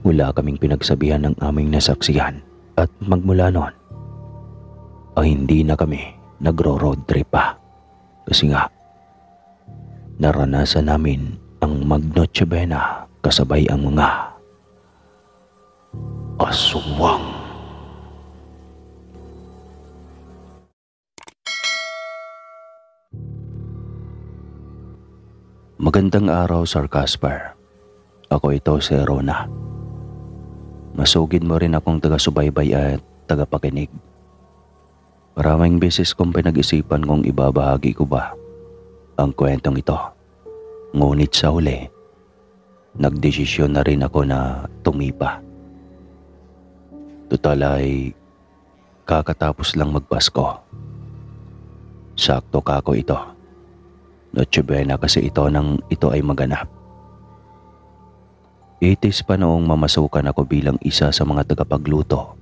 Wala kaming pinagsabihan ng aming nasaksihan at magmula noon ay hindi na kami nagro-road trip pa. Kasi nga, naranasan namin ang mag-Noche Buena kasabay ang mga aswang. Magandang araw, Sir Casper. Ako ito si Rona. Masugid mo rin akong taga-subaybay at taga-pakinig. Maraming beses kong pinag-isipan kung ibabahagi ko ba ang kwentong ito. Ngunit sa huli, nagdesisyon na rin ako na tumipa. Tutal ay kakatapos lang magpasko. Sakto kako ito. Noche Buena kasi ito nang ito ay maganap. 80s pa noong mamasukan ako bilang isa sa mga tagapagluto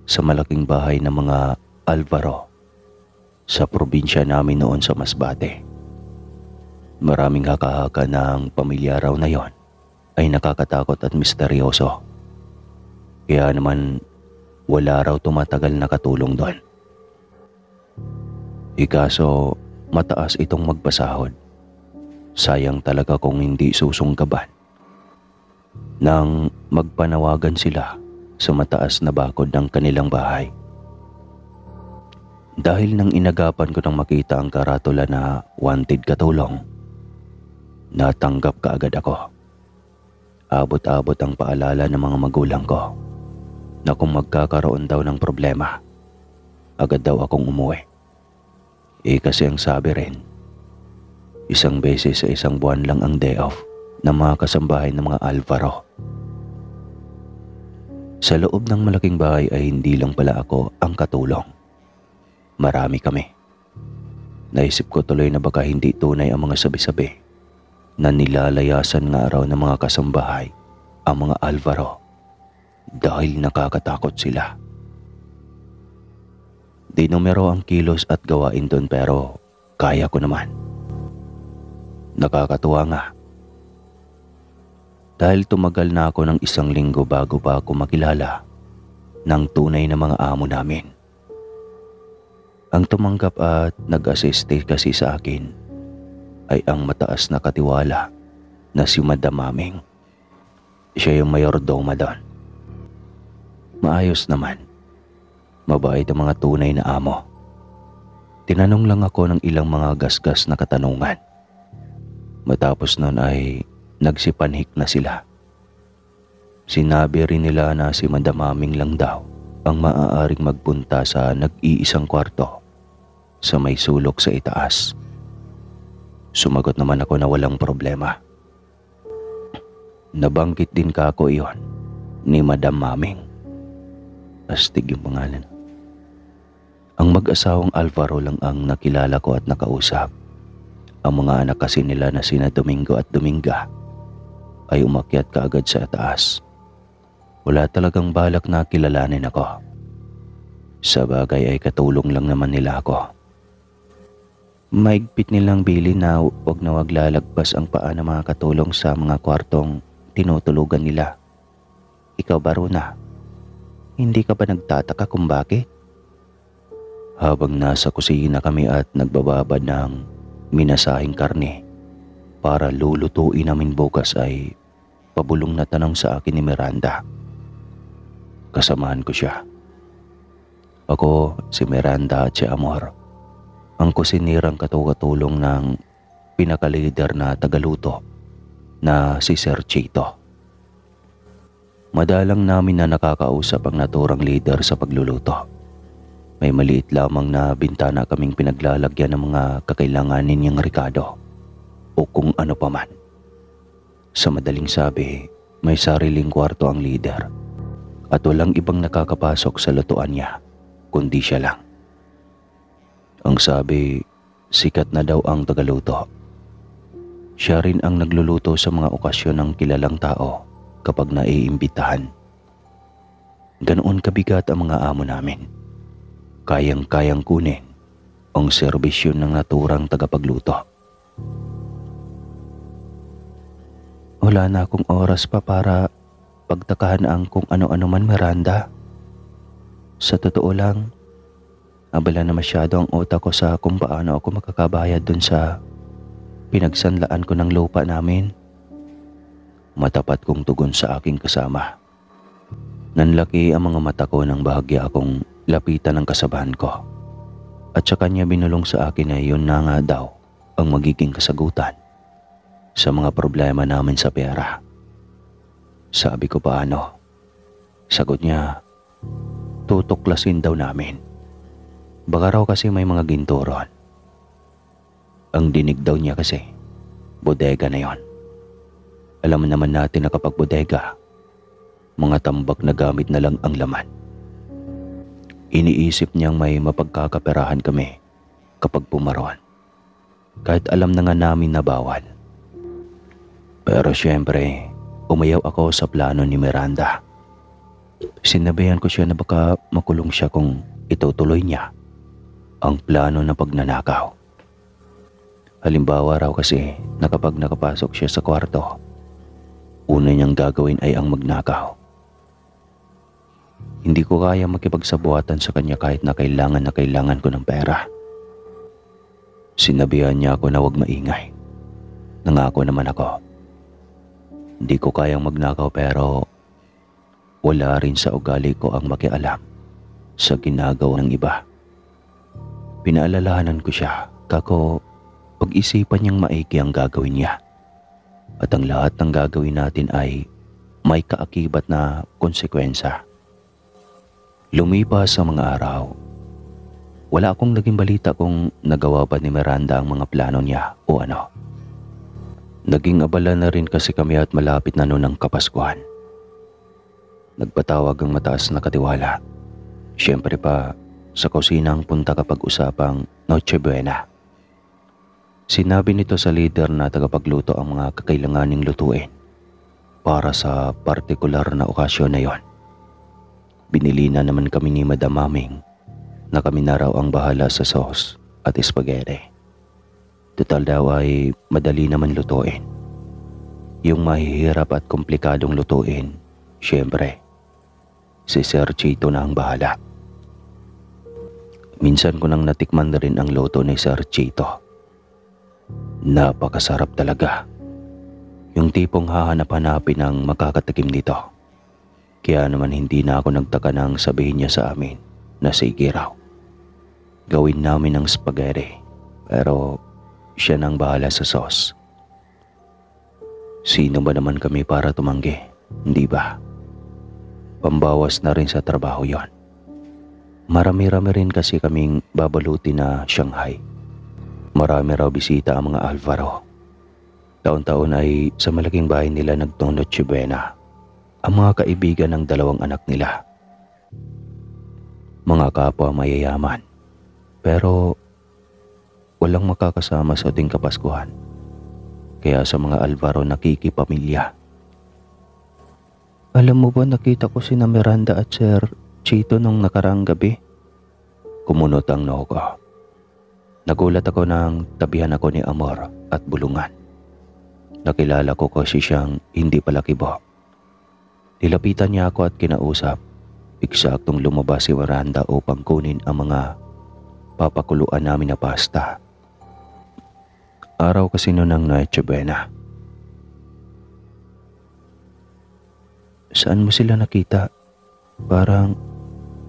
sa malaking bahay ng mga Alvaro sa probinsya namin noon sa Masbate. Maraming haka-haka ng pamilya raw na yon ay nakakatakot at misteryoso. Kaya naman wala raw tumatagal na katulong doon. Ikaso mataas itong magpasahod. Sayang talaga kung hindi susungkaban nang magpanawagan sila sa mataas na bakod ng kanilang bahay. Dahil nang inagapan ko nang makita ang karatula na wanted katulong, natanggap kaagad ako. Abot-abot ang paalala ng mga magulang ko na kung magkakaroon daw ng problema, agad daw akong umuwi. Kasi ang sabi rin, isang beses sa isang buwan lang ang day off ng mga kasambahay ng mga Alvaro. Sa loob ng malaking bahay ay hindi lang pala ako ang katulong. Marami kami. Naisip ko tuloy na baka hindi tunay ang mga sabi-sabi na nilalayasan nga raw ng mga kasambahay ang mga Alvaro dahil nakakatakot sila. Di numero ang kilos at gawain doon pero kaya ko naman. Nakakatuwa nga. Dahil tumagal na ako ng 1 linggo bago pa ako makilala ng tunay na mga amo namin. Ang tumanggap at nag-assiste kasi sa akin ay ang mataas na katiwala na si Madam Maming. Siya yung mayordoma doon. Maayos naman. Mabait ang mga tunay na amo. Tinanong lang ako ng ilang mga gasgas na katanungan. Matapos nun ay nagsipanhik na sila. Sinabi rin nila na si Madam Maming lang daw ang maaaring magpunta sa nag-iisang kwarto sa may sulok sa itaas. Sumagot naman ako na walang problema. Nabanggit din kako iyon ni Madam Maming. Astig yung pangalan. Ang mag-asawang Alvaro lang ang nakilala ko at nakausap. Ang mga anak kasi nila na sina Domingo at Dominga ay umakyat kaagad sa taas. Wala talagang balak na kilalanin ako. Sa bagay ay katulong lang naman nila ako. Maigpit nilang bilin na wag na wag lalagpas ang paa ng mga katulong sa mga kwartong tinutulugan nila. Ikaw ba, Rona? Hindi ka ba nagtataka kung bakit? Habang nasa kusina kami at nagbababad ng minasahing karne para lulutuin namin bukas ay pabulong na tanong sa akin ni Miranda. Kasamahan ko siya. Ako, si Miranda at si Amor, ang kusinirang katulong ng pinakalider na tagaluto na si Sir Chito. Madalang namin na nakakausap ang naturang leader sa pagluluto. May maliit lamang na bintana kaming pinaglalagyan ng mga kakailanganin niyang rekado o kung ano pa man. Sa madaling sabi, may sariling kwarto ang leader at walang ibang nakakapasok sa lutuan niya kundi siya lang. Ang sabi, sikat na daw ang tagaluto. Siya rin ang nagluluto sa mga okasyon ng kilalang tao kapag naiimbitahan. Ganoon kabigat ang mga amo namin. Kayang-kayang kunin ang serbisyo ng naturang tagapagluto. Wala na akong oras pa para pagtakahan ang kung ano-ano man, Miranda. Sa totoo lang, abala na masyado ang utak ko sa kung paano ako makakabayad dun sa pinagsanlaan ko ng lupa namin. Matapat kong tugon sa aking kasama. Nanlaki ang mga mata ko nang bahagya akong lapitan ng kasabahan ko. At sa kanya binulong sa akin na yun na nga daw ang magiging kasagutan sa mga problema namin sa pera. Sabi ko, paano? Sagot niya, tutuklasin daw namin. Baka raw kasi may mga ginto ron. Ang dinig daw niya kasi, bodega na yon. Alam naman natin na kapag bodega, mga tambak na gamit na lang ang laman. Iniisip niyang may mapagkakaperahan kami kapag pumaron. Kahit alam na nga namin na bawal. Pero syempre, umayaw ako sa plano ni Miranda. Sinabihan ko siya na baka makulong siya kung itutuloy niya ang plano na pagnanakaw. Halimbawa raw kasi na kapag nakapasok siya sa kwarto, una niyang gagawin ay ang magnakaw. Hindi ko kaya makipagsabuatan sa kanya kahit na kailangan ko ng pera. Sinabihan niya ako na huwag maingay. Nangako naman ako. Hindi ko kayang magnakaw pero wala rin sa ugali ko ang makialam sa ginagawa ng iba. Pinaalalahanan ko siya, kako pag-isipan niyang maigi ang gagawin niya. At ang lahat ng gagawin natin ay may kaakibat na konsekwensya. Lumipas sa mga araw. Wala akong naging balita kung nagawa ba ni Miranda ang mga plano niya o ano. Naging abala na rin kasi kami at malapit na noon ang Kapaskuhan. Nagpatawag ang mataas na katiwala. Siyempre pa, sa kusina ang punta kapag usapang Noche Buena. Sinabi nito sa leader na tagapagluto ang mga kakailanganing lutuin para sa partikular na okasyon na yon. Binili na naman kami ni Madam Maming na kami na raw ang bahala sa sauce at spaghetti. Total daw ay madali naman lutuin. Yung mahihirap at komplikadong lutuin, syempre, si Sir Chito na ang bahala. Minsan ko nang natikman na rin ang luto ni Sir Chito. Napakasarap talaga. Yung tipong hahanap-hanapin ang makakatikim nito. Kaya naman hindi na ako nagtaka nang sabihin niya sa amin na sige raw. Gawin namin ng spaghetti, pero siya nang bahala sa sauce. Sino ba naman kami para tumanggi, hindi ba? Pambawas na rin sa trabaho yon. Marami-rami rin kasi kaming babaluti na Shanghai. Marami raw bisita ang mga Alvaro. Taon-taon ay sa malaking bahay nila nagtong Noche Buena ang mga kaibigan ng dalawang anak nila. Mga kapwa mayayaman, pero walang makakasama sa ating Kapaskuhan. Kaya sa mga Alvaro nakikipamilya. Alam mo ba, nakita ko sina Miranda at Sir Chito nung nakaraang gabi? Kumunot ang noo ko. Nagulat ako nang tabihan ako ni Amor at bulungan. Nakilala ko kasi siyang hindi pala kibo. Nilapitan niya ako at kinausap. Eksaktong lumabas si Miranda upang kunin ang mga papakuluan namin na pasta. Araw kasi noon ng Noche Buena. Saan mo sila nakita? Parang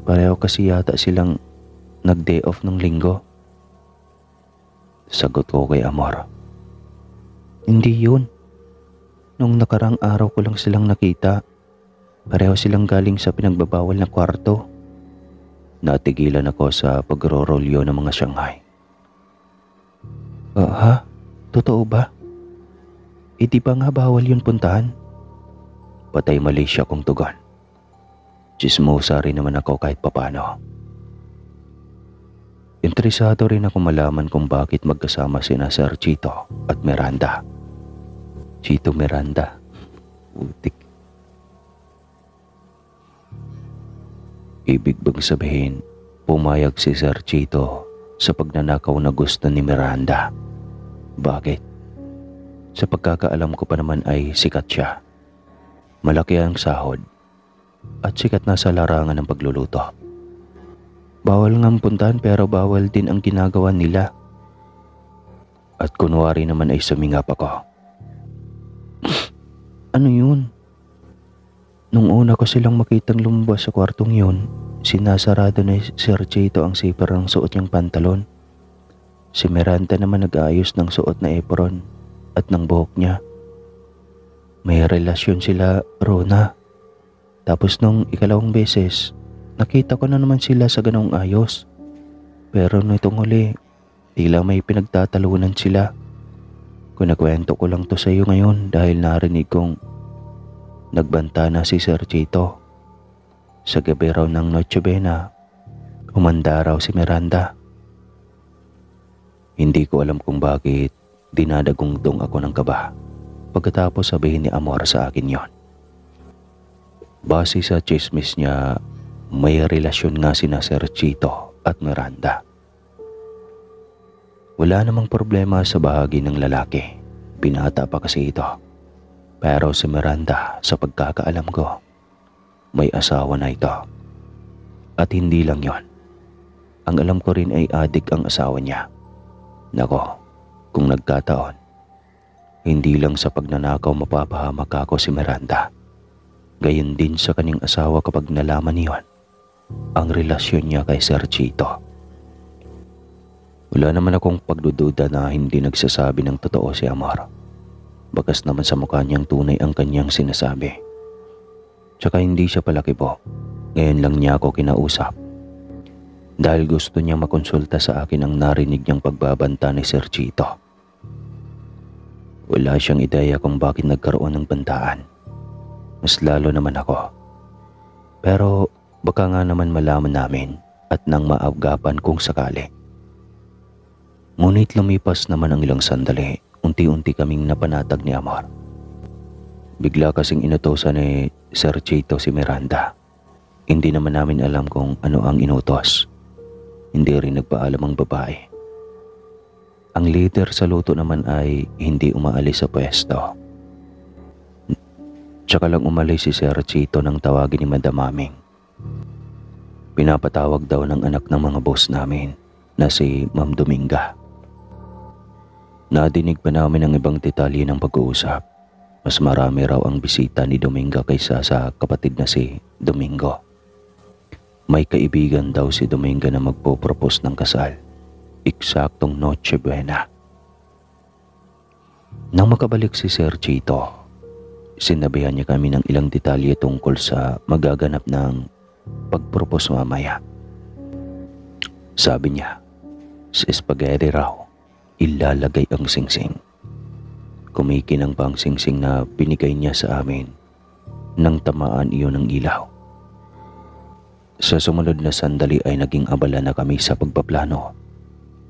pareho kasi yata silang nag-day off ng linggo. Sagot ko kay Amor. Hindi yun. Nung nakarang araw ko lang silang nakita. Pareho silang galing sa pinagbabawal na kwarto. Natigilan ako sa pagrorolyo ng mga Shanghai. Ha? Totoo ba? Di ba nga bawal yun puntahan? Patay mali siya kung tugon. Chismosa rin naman ako kahit papano. Interesado rin ako malaman kung bakit magkasama sina Sir Chito at Miranda. Chito Miranda. Utik. Ibig bang sabihin, pumayag si Sir Chito sa pagnanakaw na gusto ni Miranda? Bakit? Sa pagkakaalam ko pa naman ay sikat siya. Malaki ang sahod at sikat na sa larangan ng pagluluto. Bawal ngang puntahan pero bawal din ang ginagawa nila. At kunwari naman ay sumingap ako. Ano yun? Nung una ko silang makitang lumabas sa kwartong yun, sinasarado na Sir Chito ang zipper ng suot niyang pantalon. Si Miranda naman nag-aayos ng suot na apron at ng buhok niya. May relasyon sila, Rona. Tapos nung ikalawang beses, nakita ko na naman sila sa ganong ayos. Pero nitong huli, tila may pinagtatalunan sila. Kinakwento ko lang to sa iyo ngayon dahil narinig kong nagbanta na si Sir Chito. Sa gabi raw ng Noche Buena, humanda raw si Miranda. Hindi ko alam kung bakit dinadagungtong ako ng kaba pagkatapos sabihin ni Amor sa akin yon. Base sa chismis niya, may relasyon nga sina Sir Chito at Miranda. Wala namang problema sa bahagi ng lalaki. Binata pa kasi ito. Pero si Miranda, sa pagkakaalam ko, may asawa na ito. At hindi lang yon. Ang alam ko rin ay adik ang asawa niya. Nako, kung nagkataon, hindi lang sa pagnanakaw mapapahamak ako si Miranda. Gayon din sa kanyang asawa kapag nalaman niyon ang relasyon niya kay Sir Chito. Wala naman akong pagdududa na hindi nagsasabi ng totoo si Amor. Bakas naman sa mukha niyang tunay ang kanyang sinasabi. Tsaka hindi siya palaki po. Ngayon lang niya ako kinausap. Dahil gusto niyang makonsulta sa akin ang narinig niyang pagbabanta ni Sir Chito. Wala siyang ideya kung bakit nagkaroon ng bantaan. Mas lalo naman ako. Pero baka nga naman malaman namin at nang maagapan kung sakali. Ngunit lumipas naman ang ilang sandali, unti-unti kaming napanatag ni Amor. Bigla kasing inutosan ni Sir Chito si Miranda. Hindi naman namin alam kung ano ang inutos. Hindi rin nagpaalam ang babae. Ang leader sa luto naman ay hindi umaalis sa pwesto. Tsaka lang umalis si Sir Chito nang tawagin ni Madam Maming. Pinapatawag daw ng anak ng mga boss namin na si Ma'am Dominga. Nadinig pa namin ang ibang detalye ng pag-uusap. Mas marami raw ang bisita ni Dominga kaysa sa kapatid na si Domingo. May kaibigan daw si Dominga na magpo-propose ng kasal. Eksaktong Noche Buena. Nang makabalik si Sir Chito, sinabihan niya kami ng ilang detalye tungkol sa magaganap ng pag-propose mamaya. Sabi niya, sa spaghetti raw, ilalagay ang singsing. Kumikinang pa ang singsing na binigay niya sa amin nang tamaan iyon ng ilaw. Sa sumunod na sandali ay naging abala na kami sa pagpaplano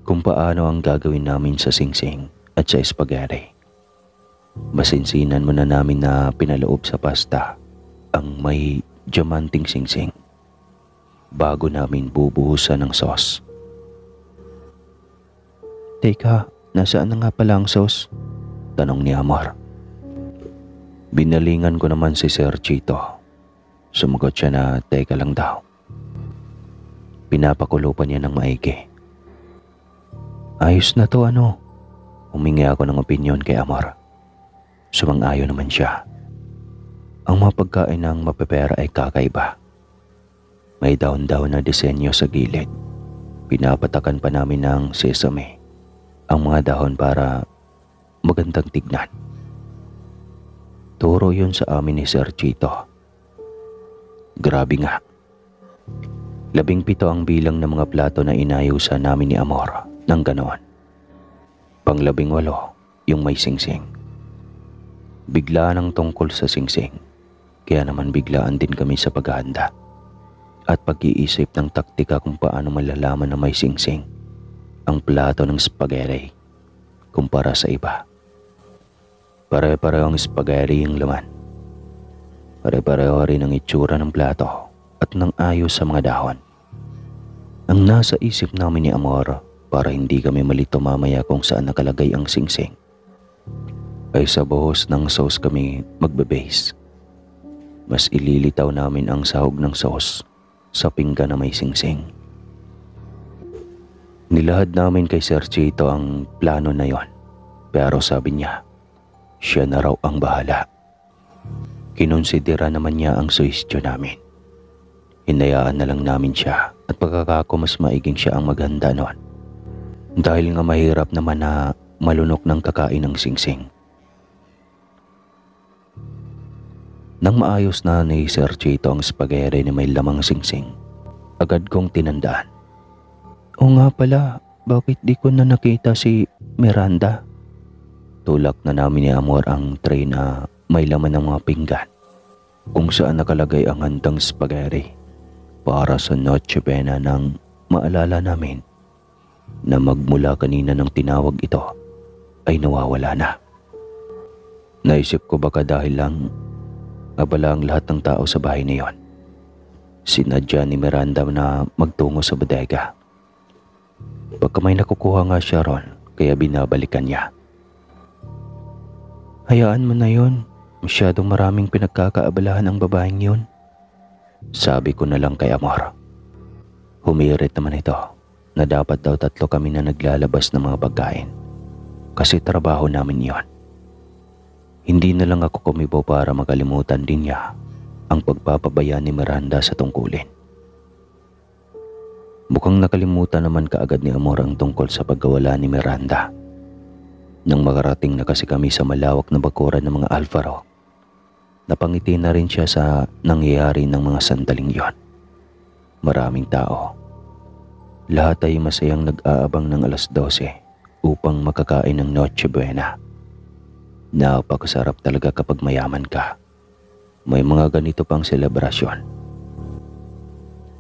kung paano ang gagawin namin sa singsing at sa spaghetti. Masinsinan muna namin na pinaloob sa pasta ang may diamanting singsing bago namin bubuhusan ng sauce. Teka, nasaan na nga pala ang sauce? Tanong ni Amor. Binalingan ko naman si Sir Chito. Sumagot siya na teka lang daw. Pinapakulo pa niya ng maigi. Ayos na to ano? Humingi ako ng opinyon kay Amor. Sumang-ayon naman siya. Ang mga pagkain ng mapepera ay kakaiba. May daon-daon na disenyo sa gilid. Pinapatakan pa namin ng sesame ang mga dahon para magandang tignan. Turo yun sa amin ni Sir Chito. Grabe nga. 17 ang bilang ng mga plato na inayusan namin ni Amor ng ganoon. Pang-18 yung may singsing. Biglaan ang tungkol sa singsing, kaya naman biglaan din kami sa paghahanda at pag-iisip ng taktika kung paano malalaman na may singsing ang plato ng spaghetti kumpara sa iba. Pare-pareho ang spaghetti yung laman. Pare-pareho rin ang itsura ng plato at ng ayos sa mga dahon. Ang nasa isip namin ni Amor para hindi kami malito mamaya kung saan nakalagay ang singsing ay sa buhos ng sauce kami magbe-base. Mas ililitaw namin ang sahog ng sauce sa pinggan na may singsing. Nilahad namin kay Sir Chito ang plano na yon, pero sabi niya, siya na raw ang bahala. Kinonsidera naman niya ang suhestyon namin. Hinayaan na lang namin siya at pagkakako mas maiging siya ang maghanda noon. Dahil nga mahirap naman na malunok ng kakain ng singsing. Nang maayos na ni Sir Chito ang spaghetti na may lamang singsing, agad kong tinandaan. O nga pala, bakit di ko na nakita si Miranda? Tulak na namin ni Amor ang tray na may laman ng mga pinggan kung saan nakalagay ang handang spaghetti para sa Noche Buena nang maalala namin na magmula kanina ng tinawag ito ay nawawala na. Naisip ko baka dahil lang abala ang lahat ng tao sa bahay na yon. Sinadya ni Miranda na magtungo sa bodega. Baka may nakukuha nga siya ron kaya binabalikan niya. Hayaan mo na yun. Masyadong maraming pinagkakaabalahan ang babaeng yun. Sabi ko na lang kay Amor. Humirit naman ito na dapat daw 3 kami na naglalabas ng mga pagkain. Kasi trabaho namin yon. Hindi na lang ako kumibo para makalimutan din niya ang pagpapabaya ni Miranda sa tungkulin. Mukhang nakalimutan naman kaagad ni Amor ang tungkol sa pagkawala ni Miranda. Nang makarating na kasi kami sa malawak na bakuran ng mga Alfaro, napangiti na rin siya sa nangyayari ng mga sandaling yon. Maraming tao. Lahat ay masayang nag-aabang ng 12:00 upang makakain ng Noche Buena. Napakasarap talaga kapag mayaman ka. May mga ganito pang selebrasyon.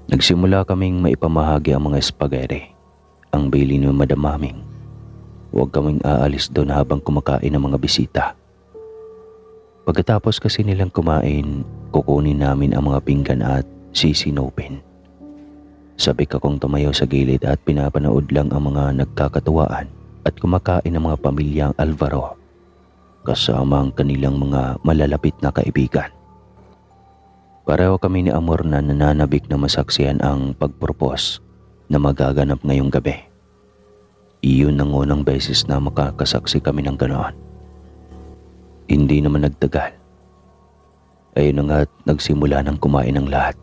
Nagsimula kaming maipamahagi ang mga spaghetti. Ang bili ni Madam Maming. Huwag kaming aalis doon habang kumakain ang mga bisita. Pagkatapos kasi nilang kumain, kukunin namin ang mga pinggan at sisinupin. Sabik akong tumayo sa gilid at pinapanood lang ang mga nagkakatuwaan at kumakain ng mga pamilyang Alvaro kasama ang kanilang mga malalapit na kaibigan. Pareho kami ni Amor na nananabik na masaksihan ang pagpropos na magaganap ngayong gabi. Iyon ang unang beses na makakasaksi kami ng ganoon. Hindi naman nagtagal. Ayun na nga't nagsimula ng kumain ng lahat.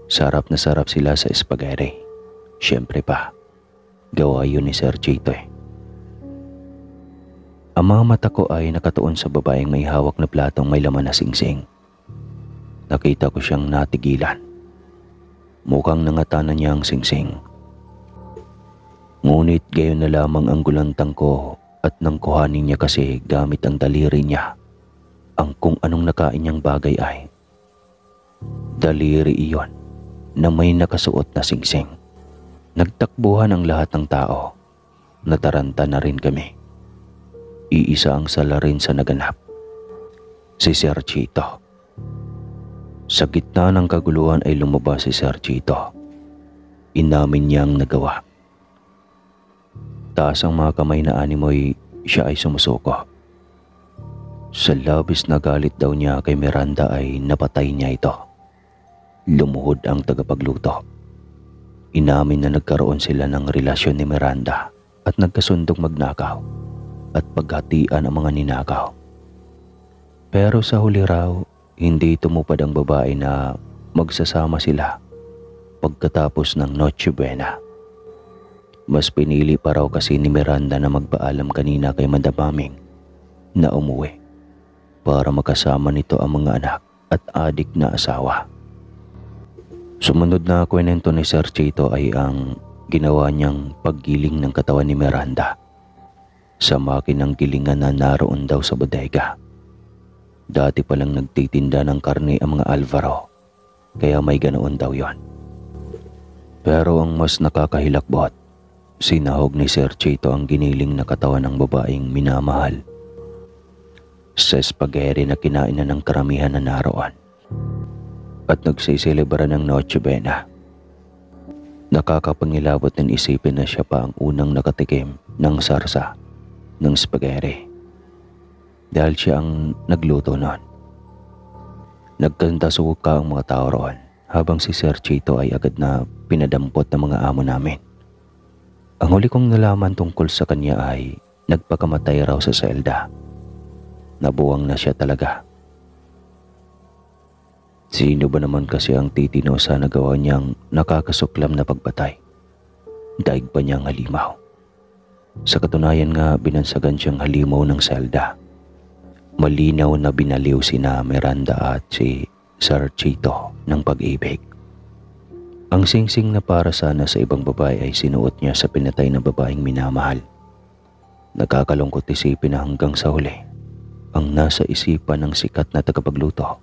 Sarap na sarap sila sa spaghetti. Siyempre pa, gawa yun ni Sir Chito eh. Ang mga mata ko ay nakatuon sa babaeng may hawak na platong may laman na singsing. Nakita ko siyang natigilan. Mukhang nangatanan niya ang singsing. Ngunit gayon na lamang ang gulantang ko at nang kuhanin niya kasi gamit ang daliri niya. Ang kung anong nakain niyang bagay ay daliri iyon na may nakasuot na singsing. Nagtakbuhan ang lahat ng tao. Nataranta na rin kami. Iisa ang salarin sa naganap. Si Sir Chito. Sa gitna ng kaguluhan ay lumabas si Sir Chito. Inamin niyang nagawa. Taas ang mga kamay na animoy siya ay sumusuko. Sa labis na galit daw niya kay Miranda ay napatay niya ito. Lumuhod ang tagapagluto. Inamin na nagkaroon sila ng relasyon ni Miranda at nagkasundong magnakaw at paghatian ang mga ninakaw. Pero sa huli raw, hindi tumupad ang babae na magsasama sila pagkatapos ng Noche Buena. Mas pinili pa raw kasi ni Miranda na magpaalam kanina kay Madam Maming na umuwi para makasama nito ang mga anak at adik na asawa. Sumunod na kwento ni Sir Chito ay ang ginawa niyang paggiling ng katawan ni Miranda sa makinang gilingan na naroon daw sa bodega. Dati palang nagtitinda ng karne ang mga Alvaro, kaya may ganoon daw yon. Pero ang mas nakakahilakbot, sinahog ni Sir Chito ang giniling na katawan ng babaeng minamahal sa spaghetti na kinain na ng karamihan na naroon at nagsiselebra ng Noche Buena. Nakakapangilabot ng isipin na siya pa ang unang nakatikim ng sarsa ng spaghetti dahil siya ang nagluto noon. Nagkandasuka ang mga tao roon habang si Sir Chito ay agad na pinadampot ng mga amo namin. Ang huli kong nalaman tungkol sa kanya ay nagpakamatay raw sa selda. Nabuwang na siya talaga. Sino ba naman kasi ang titino sa nagawa niyang nakakasuklam na pagpatay? Daig pa niyang halimaw. Sa katunayan nga binansagan siyang halimaw ng selda. Malinaw na binaliw sina Miranda at si Sir Chito ng pag-ibig. Ang singsing na para sana sa ibang babae ay sinuot niya sa pinatay na babaeng minamahal. Nakakalungkot isipin na hanggang sa huli, ang nasa isipan ng sikat na tagapagluto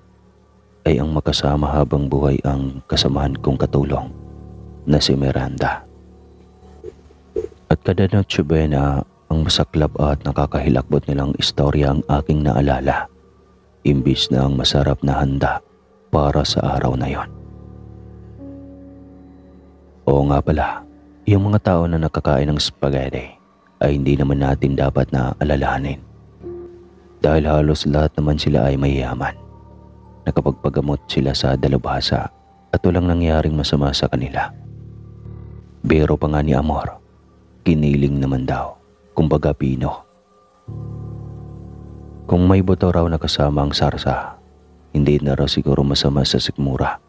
ay ang makasama habang buhay ang kasamahan kong katulong na si Miranda. At kada Noche Buena, ang masaklap at nakakahilakbot nilang istorya ang aking naalala, imbis na ang masarap na handa para sa araw na yon. Oo nga pala, yung mga tao na nakakain ng spaghetti ay hindi naman natin dapat na alalahanin. Dahil halos lahat naman sila ay mayayaman. Nakapagpagamot sila sa dalubhasa at walang nangyaring masama sa kanila. Biro pa nga ni Amor, kiniling naman daw, kumbaga pino. Kung may buto raw na kasama ang sarsa, hindi na raw siguro masama sa sikmura,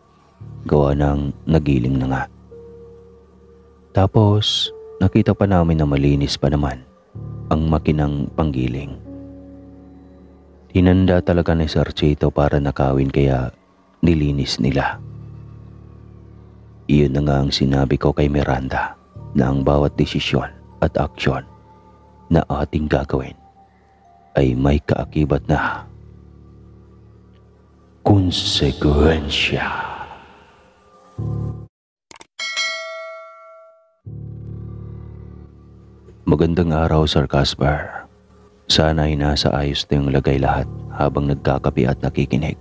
gawa ng nagiling na nga. Tapos, nakita pa namin na malinis pa naman ang makinang panggiling. Hinanda talaga ni Sir Chito para nakawin kaya nilinis nila. Iyon na nga ang sinabi ko kay Miranda na ang bawat desisyon at aksyon na ating gagawin ay may kaakibat na konsekwensya. Magandang araw, Sir Casper. Sana ay nasa ayos na yung lagay lahat habang nagkakape at nakikinig.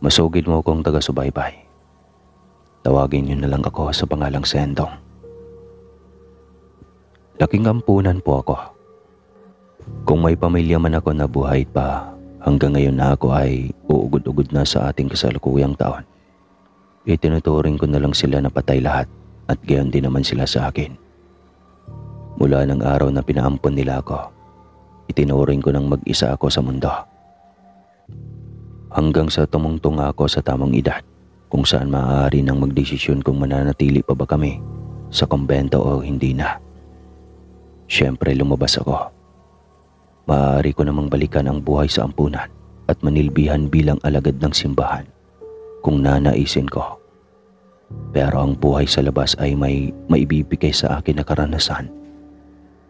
Masugid mo kong taga-subaybay. Tawagin niyo na lang ako sa pangalang Sendong. Laking ampunan po ako. Kung may pamilya man ako na buhay pa, hanggang ngayon na ako ay uugod-ugod na sa ating kasalukuyang taon. Itinuturing ko na lang sila na patay lahat at gayon din naman sila sa akin. Mula ng araw na pinaampon nila ako, itinuring ko nang mag-isa ako sa mundo. Hanggang sa tumungtong ako sa tamang edad, kung saan maaari nang magdesisyon kung mananatili pa ba kami sa kumbento o hindi na. Siyempre lumabas ako. Maaari ko namang balikan ang buhay sa ampunan at manilbihan bilang alagad ng simbahan kung nanaisin ko. Pero ang buhay sa labas ay may maibibigay sa akin na karanasan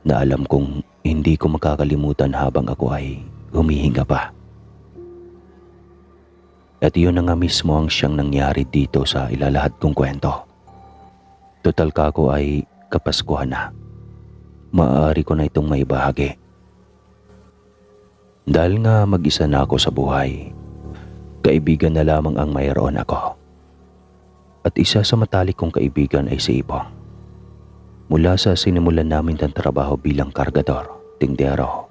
na alam kong hindi ko makakalimutan habang ako ay humihinga pa. At yun na nga mismo ang siyang nangyari dito sa ilalahad kong kwento. Total ka ko ay kapaskuhan na. Maaari ko na itong maibahagi. Dahil nga mag-isa na ako sa buhay, kaibigan na lamang ang mayroon ako. At isa sa matalik kong kaibigan ay si Ipong. Mula sa sinimulan namin ng trabaho bilang kargador, tindero,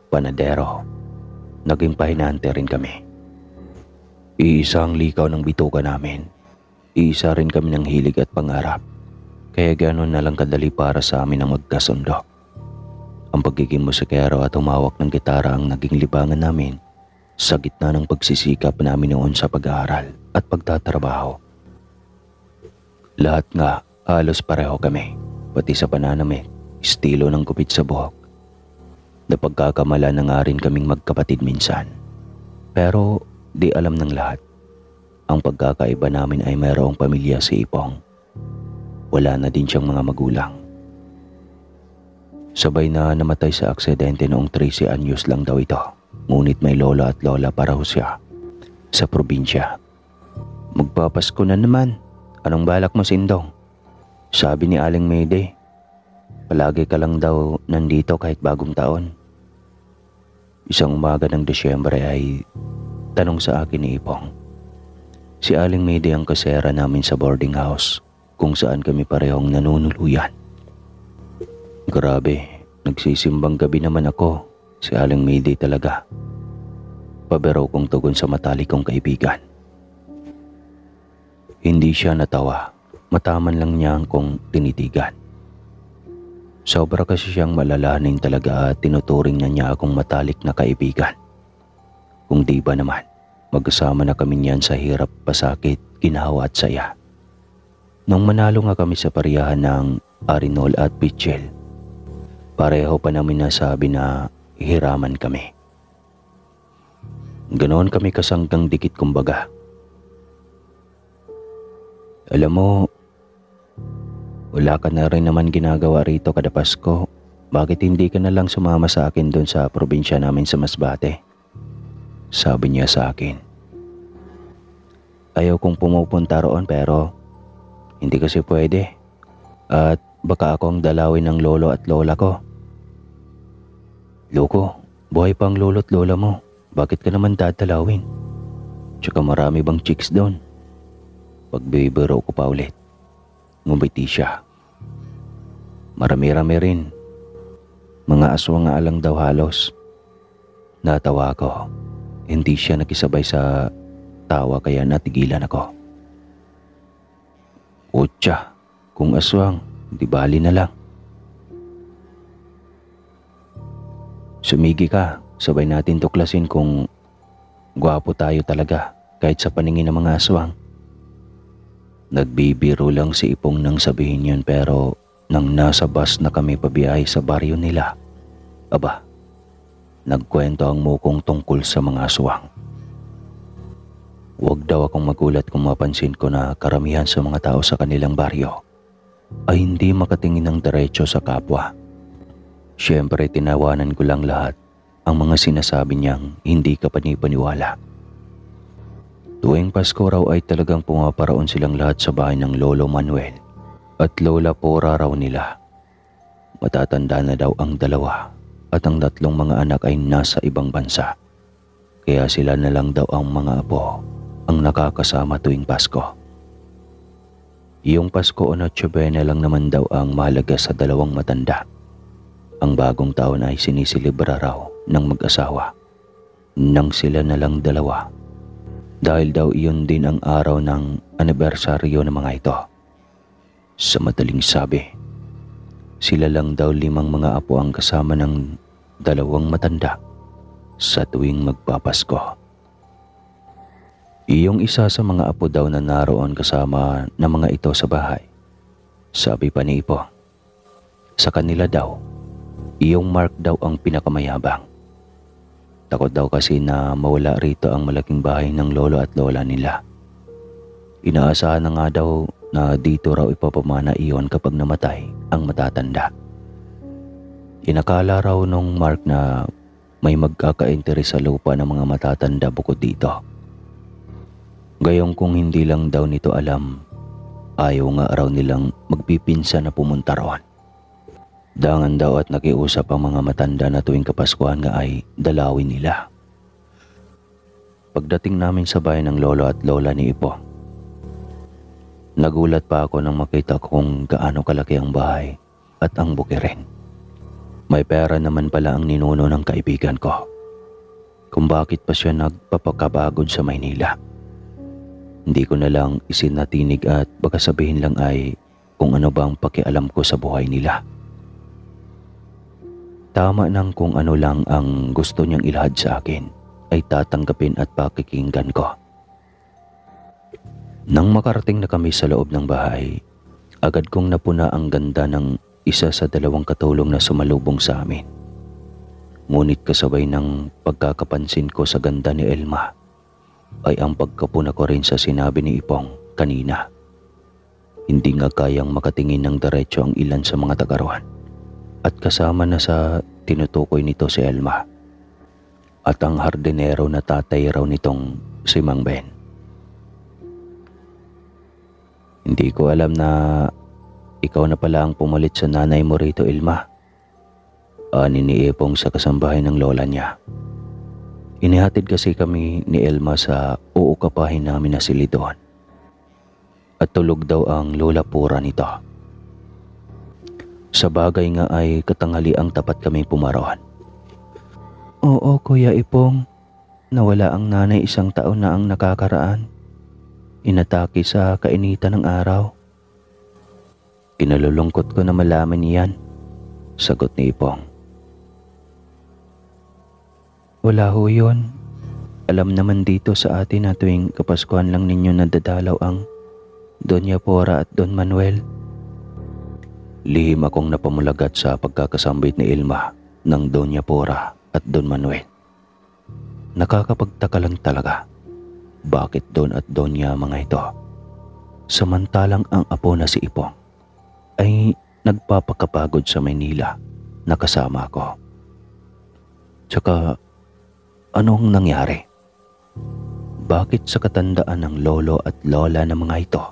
panadero, naging pahinante rin kami. Iisa ang likaw ng bituka namin. Iisa rin kami ng hilig at pangarap. Kaya gano'n na lang kadali para sa amin ang magkasundo. Ang pagiging musikero at humawak ng gitara ang naging libangan namin sa gitna ng pagsisikap namin noon sa pag-aaral at pagtatrabaho. Lahat nga halos pareho kami, pati sa pananamit, estilo ng gupit sa buhok. Napagkakamala na nga rin kaming magkapatid minsan. Pero di alam ng lahat, ang pagkakaiba namin ay mayroong pamilya si Ipong. Wala na din siyang mga magulang. Sabay na namatay sa aksidente noong 13 anyos lang daw ito. Ngunit may lola at lola para ho siya sa probinsya. Magpapasko na naman. Anong balak mo, Sindong? Sabi ni Aling Mayday. Palagi ka lang daw nandito kahit bagong taon. Isang umaga ng Desyembre ay tanong sa akin ni Ipong. Si Aling Mayday ang kasera namin sa boarding house kung saan kami parehong nanunuluyan. Grabe, nagsisimbang gabi naman ako. Si Aling Mayday talaga. Pabiro kong tugon sa matalik kong kaibigan. Hindi siya natawa. Mataman lang niya akong tinitigan. Sobra kasi siyang malalahanin talaga at tinuturing na niya akong matalik na kaibigan. Kung di ba naman, magkasama na kami niyan sa hirap, pasakit, ginawa at saya. Nung manalo nga kami sa pariyahan ng Arinol at Pichel, pareho pa namin nasabi na hiraman kami. Ganoon kami kasanggang dikit kumbaga. Alam mo, wala ka na rin naman ginagawa rito kada Pasko. Bakit hindi ka na lang sumama sa akin doon sa probinsya namin sa Masbate? Sabi niya sa akin. Ayaw kong pumupunta roon pero hindi kasi pwede. At baka akong dalawin ng lolo at lola ko. Loko, buhay pa ang lolo at lola mo. Bakit ka naman dadalawin? Tsaka marami bang chicks doon? Pagbibiro ko pa ulit. Ngumiti siya. Marami-rami rin. Mga aswang nga lang daw halos. Natawa ko. Hindi siya nakisabay sa tawa kaya natigilan ako. Utya, kung aswang, di bali na lang. Sumigi ka, sabay natin tuklasin kung gwapo tayo talaga kahit sa paningin ng mga aswang. Nagbibiro lang si Ipong nang sabihin yun pero nang nasa bus na kami pabiyahe sa baryo nila, aba, nagkwento ang mukong tungkol sa mga aswang. Huwag daw akong magulat kung mapansin ko na karamihan sa mga tao sa kanilang baryo ay hindi makatingin ng diretso sa kapwa. Siyempre tinawanan ko lang lahat ang mga sinasabi niyang hindi ka panipaniwala. Tuwing Pasko raw ay talagang pumaparaon silang lahat sa bahay ng Lolo Manuel at Lola Pora raw nila. Matatanda na daw ang dalawa at ang tatlong mga anak ay nasa ibang bansa. Kaya sila na lang daw ang mga apo ang nakakasama tuwing Pasko. Yung Pasko o Noche Buena lang naman daw ang mahalaga sa dalawang matanda Ang bagong taon ay sinisilibra raw ng mag-asawa nang sila na lang dalawa, dahil daw iyon din ang araw ng anibersaryo ng mga ito. Sa madaling sabi, sila lang daw 5 mga apo ang kasama ng 2 matanda sa tuwing magpapasko. Iyong isa sa mga apo daw na naroon kasama ng mga ito sa bahay. Sabi pa ni Ipo, sa kanila daw, iyong Mark daw ang pinakamayabang. Takot daw kasi na mawala rito ang malaking bahay ng lolo at lola nila. Inaasahan na nga daw na dito raw ipapamana iyon kapag namatay ang matatanda. Inakala raw nung Mark na may magkaka-interes sa lupa ng mga matatanda bukod dito. Gayong kung hindi lang daw nito alam, ayaw nga raw nilang magpipinsa na pumunta roon. Dangan daw at nakiusap ang mga matanda na tuwing Kapaskuhan nga ay dalawin nila. Pagdating namin sa bahay ng lolo at lola ni Ipo, nagulat pa ako nang makita ko kung gaano kalaki ang bahay at ang bukirin. May pera naman pala ang ninuno ng kaibigan ko. Kung bakit pa siya nagpapakabagod sa Maynila. Hindi ko na lang isinatinig at baka sabihin lang ay kung ano ba ang pakialam ko sa buhay nila. Tama nang kung ano lang ang gusto niyang ilahad sa akin ay tatanggapin at pakikinggan ko. Nang makarating na kami sa loob ng bahay, agad kong napuna ang ganda ng isa sa 2 katulong na sumalubong sa amin. Ngunit kasabay ng pagkakapansin ko sa ganda ni Elma ay ang pagkapuna ko rin sa sinabi ni Ipong kanina. Hindi nga kayang makatingin ng diretso ang ilan sa mga tagaruan. At kasama na sa tinutukoy nito si Elma at ang hardinero na tatay raw nitong si Mang Ben. Hindi ko alam na ikaw na pala ang pumalit sa nanay mo rito, Elma. Ani ni Ipong sa kasambahay ng lola niya. Inihatid kasi kami ni Elma sa uukapahin namin na si Lidon. At tulog daw ang lola pura nito. Sa bagay nga ay katanghali ang tapat kami pumaroon. Oo, Kuya Ipong. Nawala ang nanay 1 taon na ang nakakaraan. Inatake sa kainitan ng araw. Kinalulungkot ko na malaman iyan, sagot ni Ipong. Wala ho yun. Alam naman dito sa atin na tuwing Kapaskuhan lang ninyo nadadalaw ang Doña Pora at Don Manuel. Lihim akong napamulagat sa pagkakasambit ni Elma ng Doña Pora at Don Manuel. Nakakapagtaka lang talaga. Bakit Don at Doña mga ito? Samantalang ang apo na si Ipong ay nagpapakapagod sa Maynila na kasama ko. Tsaka, anong nangyari? Bakit sa katandaan ng lolo at lola ng mga ito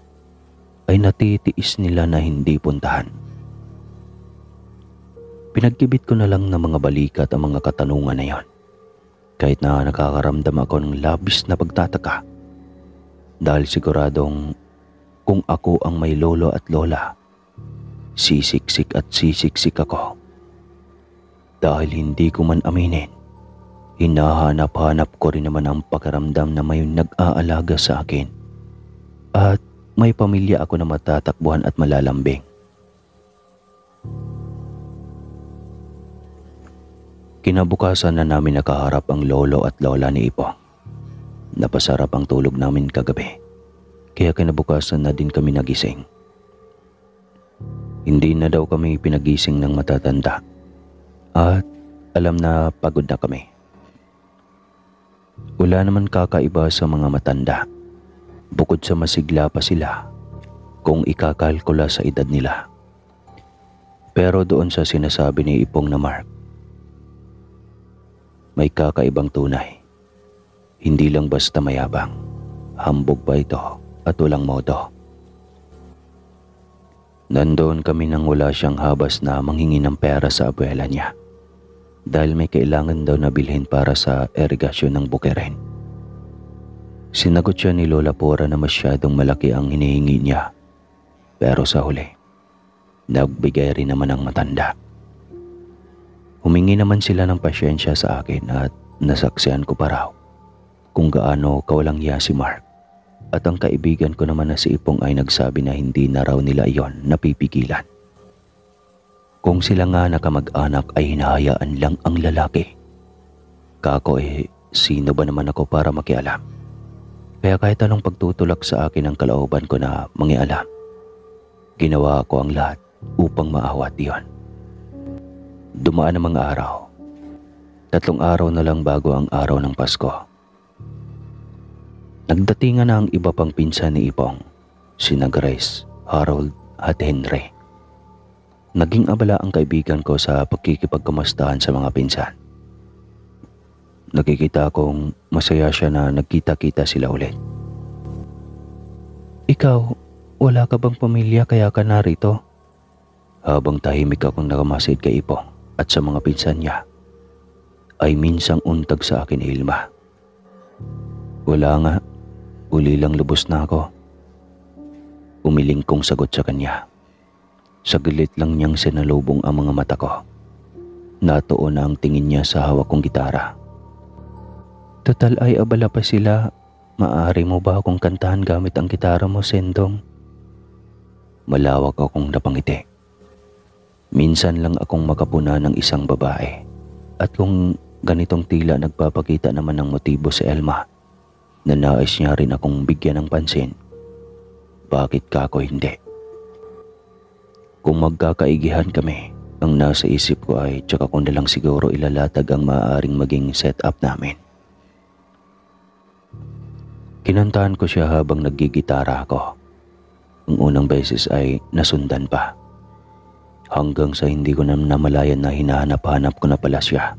ay natitiis nila na hindi puntahan? Pinagkibit ko na lang ng mga balikat ang mga katanungan na yon. Kahit na nakakaramdam ako ng labis na pagtataka. Dahil siguradong kung ako ang may lolo at lola, sisiksik at sisiksik ako. Dahil hindi ko man aminin, hinahanap-hanap ko rin naman ang pakiramdam na may nag-aalaga sa akin. At may pamilya ako na matatakbuhan at malalambing. Kinabukasan na namin nakaharap ang lolo at lola ni Ipong. Napasarap ang tulog namin kagabi, kaya kinabukasan na din kami nagising. Hindi na daw kami pinagising ng matatanda at alam na pagod na kami. Wala naman kakaiba sa mga matanda, bukod sa masigla pa sila kung ikakalkula sa edad nila. Pero doon sa sinasabi ni Ipong na Mark, may kakaibang tunay. Hindi lang basta mayabang, hambog pa ito at walang modo. Nandoon kami nang wala siyang habas na manghingi ng pera sa abuela niya dahil may kailangan daw na bilhin para sa irigasyon ng bukirin. Sinagot siya ni Lola Pora na masyadong malaki ang hinihingi niya, pero sa huli, nagbigay rin naman ang matanda. Humingi naman sila ng pasyensya sa akin at nasaksihan ko pa raw kung gaano kawalang hiya si Mark. At ang kaibigan ko naman na si Ipong ay nagsabi na hindi na raw nila iyon napipigilan. Kung sila nga na kamag-anak ay hinahayaan lang ang lalaki. Kako sino ba naman ako para makialam? Kaya kahit anong pagtutulak sa akin ang kalooban ko na mangialam, ginawa ko ang lahat upang maawat iyon. Dumaan ang mga araw. 3 araw na lang bago ang araw ng Pasko. Nagdatingan na ang iba pang pinsan ni Ipong, sina Grace, Harold at Henry. Naging abala ang kaibigan ko sa pagkikipagkamustahan sa mga pinsan. Nakikita kong masaya siya na nagkita-kita sila ulit. Ikaw, wala ka bang pamilya kaya ka narito? Habang tahimik akong nakamasid kay Ipong at sa mga pinsan niya, ay minsang untag sa akin Ilma. Wala nga, uli lang lubos na ako. Umiling kong sagot sa kanya. Saglit lang niyang sinalubong ang mga mata ko. Natuon na ang tingin niya sa hawak kong gitara. Total ay abala pa sila. Maaari mo ba akong kantahan gamit ang gitara mo, Sendong? Malawak akong napangiti. Minsan lang akong makapuna ng isang babae. At kung ganitong tila nagpapakita naman ng motibo si Elma na nais niya rin akong bigyan ng pansin, bakit ka ako hindi? Kung magkakaigihan kami, ang nasa isip ko ay tsaka ko na lang siguro ilalatag ang maaaring maging setup namin. Kinantahan ko siya habang naggigitara ako. Ang unang beses ay nasundan pa. Hanggang sa hindi ko na namalayan na hinahanap-hanap ko na pala siya.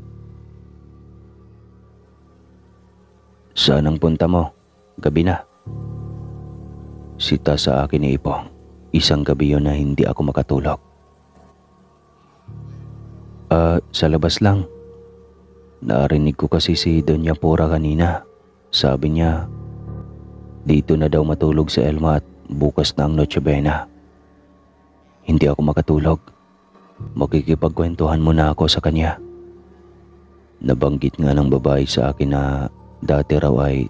Saan ang punta mo? Gabi na. Sita sa akin ni Ipong. Isang gabi yun na hindi ako makatulog. Sa labas lang. Narinig ko kasi si Doña Pura kanina. Sabi niya, dito na daw matulog si Elma at bukas na ang Noche Buena. Hindi ako makatulog. Makikipagkwentuhan muna ako sa kanya. Nabanggit nga ng babae sa akin na dati raw ay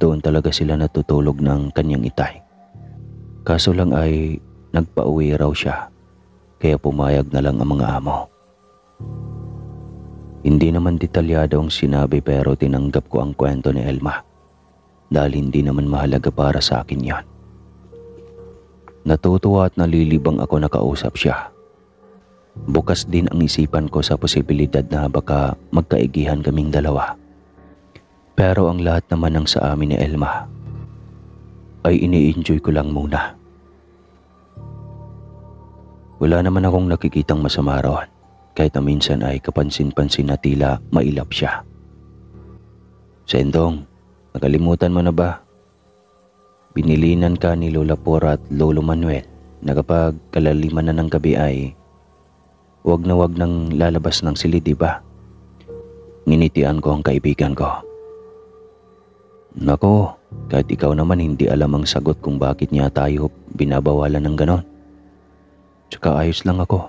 doon talaga sila natutulog ng kanyang itay. Kaso lang ay nagpauwi raw siya, kaya pumayag na lang ang mga amo. Hindi naman detalyado ang sinabi pero tinanggap ko ang kwento ni Elma dahil hindi naman mahalaga para sa akin yan. Natutuwa at nalilibang ako na kausap siya. Bukas din ang isipan ko sa posibilidad na baka magkaigihan kaming dalawa. Pero ang lahat naman ng sa amin ni Elma ay ini-enjoy ko lang muna. Wala naman akong nakikitang masama roon, kahit na minsan ay kapansin-pansin na tila mailap siya. Sendong, nakalimutan mo na ba? Binilinan ka ni Lola Pura at Lolo Manuel na kapag kalaliman na ng gabi ay wag nang lalabas ng silid, di ba? Nginitian ko ang kaibigan ko. Nako, kahit ikaw naman hindi alam ang sagot kung bakit niya tayo binabawalan ng ganon. Tsaka ayos lang ako.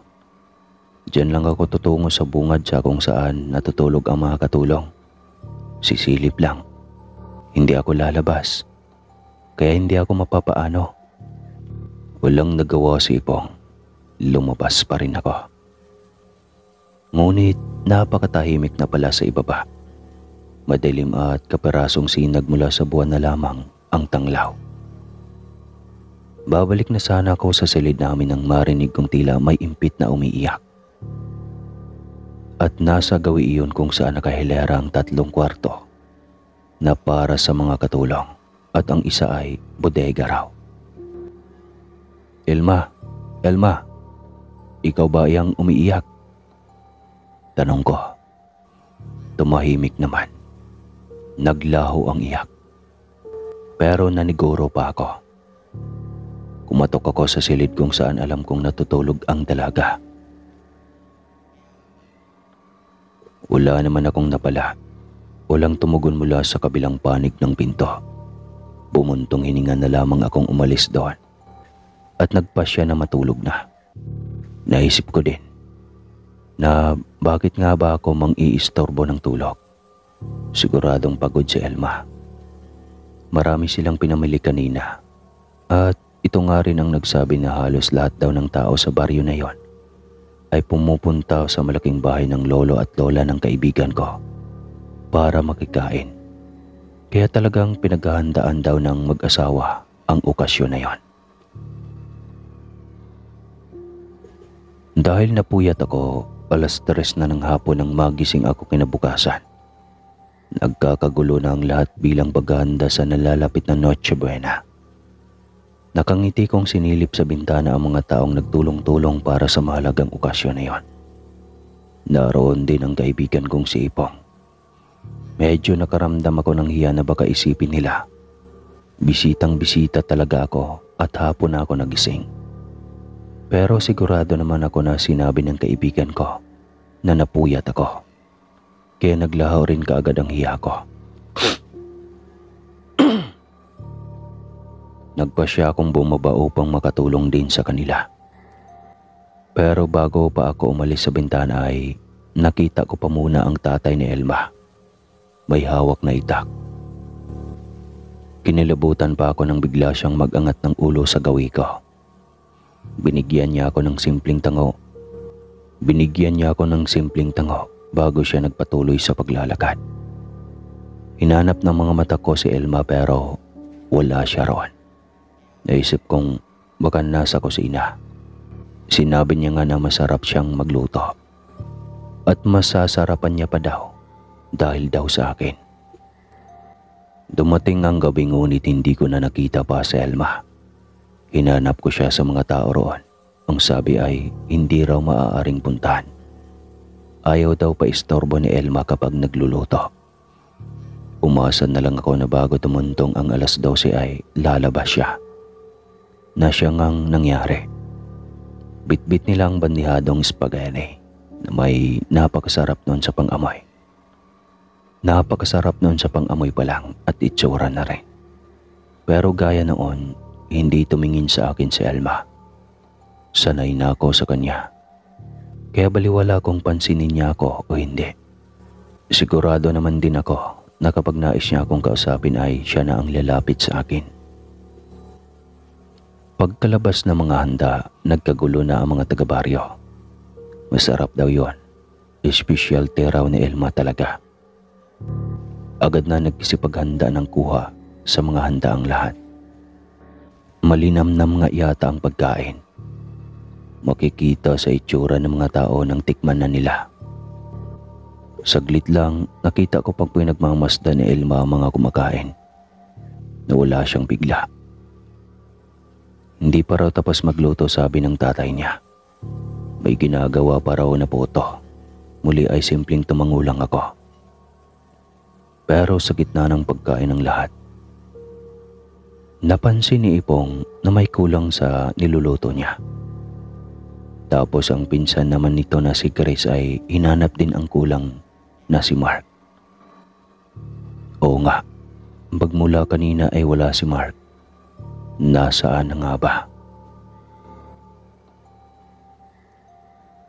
Diyan lang ako tutungo sa bungad sa kung saan natutulog ang mga katulong. Sisilip lang. Hindi ako lalabas. Kaya hindi ako mapapaano. Walang nagawa si Ipong. Lumabas pa rin ako. Ngunit napakatahimik na pala sa ibaba. Madilim at kaperasong sinag mula sa buwan na lamang ang tanglaw. Babalik na sana ako sa silid namin nang marinig kong tila may impit na umiiyak. At nasa gawi iyon kung saan nakahilera ang 3 kwarto na para sa mga katulong at ang isa ay bodega raw. Elma, ikaw ba ang umiiyak? Tanong ko. Tumahimik naman. Naglaho ang iyak. Pero naniguro pa ako. Kumatok ako sa silid kung saan alam kong natutulog ang dalaga. Wala naman akong napala. Walang tumugon mula sa kabilang panig ng pinto. Bumuntong hininga na lamang akong umalis doon. At nagpasya na matulog na. Naisip ko din. na bakit nga ba ako mang-iistorbo ng tulog. Siguradong pagod si Elma. Marami silang pinamili kanina at ito nga rin ang nagsabi na halos lahat daw ng tao sa baryo na yon ay pumupunta sa malaking bahay ng lolo at lola ng kaibigan ko para makikain. Kaya talagang pinaghahandaan daw ng mag-asawa ang okasyon na yon. Dahil napuyat ako, 3:00 na ng hapon nang magising ako kinabukasan. Nagkakagulo na ang lahat bilang paghahanda sa nalalapit na Noche Buena. Nakangiti kong sinilip sa bintana ang mga taong nagtulong-tulong para sa mahalagang okasyon na yon. Naroon din ang kaibigan kong si Ipong. Medyo nakaramdam ako ng hiya na baka isipin nila. Bisitang-bisita talaga ako at hapon na ako nagising. Pero sigurado naman ako na sinabi ng kaibigan ko na napuyat ako. Kaya naglahaw rin kaagad ang hiya ko. Nagpasya akong bumaba upang makatulong din sa kanila. Pero bago pa ako umalis sa bintana ay nakita ko pa muna ang tatay ni Elma. May hawak na itak. Kinilabutan pa ako nang bigla siyang mag-angat ng ulo sa gawi ko. Binigyan niya ako ng simpleng tango bago siya nagpatuloy sa paglalakad. Hinanap ng mga mata ko si Elma pero wala siya roon. Naisip kong baka nasa kusina. Sinabi niya nga na masarap siyang magluto. At masasarapan niya pa daw dahil daw sa akin. Dumating ang gabi ngunit hindi ko na nakita pa si Elma. Hinanap ko siya sa mga tao roon. Ang sabi ay hindi raw maaaring puntahan. Ayaw daw pa istorbo ni Elma kapag nagluluto. Umasa na lang ako na bago tumuntong ang 12:00 ay lalabas siya. Na siya ngang nangyari. Bitbit nila ang bandihadong spaghetti na may napakasarap noon sa pang-amoy. Napakasarap noon sa pang-amoy pa lang at itsura na rin. Pero gaya noon, hindi tumingin sa akin si Elma. Sanay na ako sa kanya. Kaya baliwala kung pansinin niya ako o hindi. Sigurado naman din ako na kapag nais niya akong kausapin ay siya na ang lalapit sa akin. Pagkalabas ng mga handa, nagkagulo na ang mga taga-baryo. Masarap daw yon. Specialty raw ni Elma talaga. Agad na nagsipaghanda ng kuha sa mga handa ang lahat. Malinamnam nga yata ang pagkain. Makikita sa itsura ng mga tao nang tikman na nila. Saglit lang, nakita ko pag pinagmamasdan ni Elma ang mga kumakain. Nawala siyang bigla. Hindi pa raw tapos magluto, sabi ng tatay niya. May ginagawa pa raw na puto. Muli ay simpleng tumangulang ako. Pero sa gitna ng pagkain ng lahat, napansin ni Ipong na may kulang sa niluluto niya. Tapos ang pinsan naman nito na si Grace ay hinanap din ang kulang na si Mark. Oo nga, pagmula kanina ay wala si Mark. Nasaan na nga ba?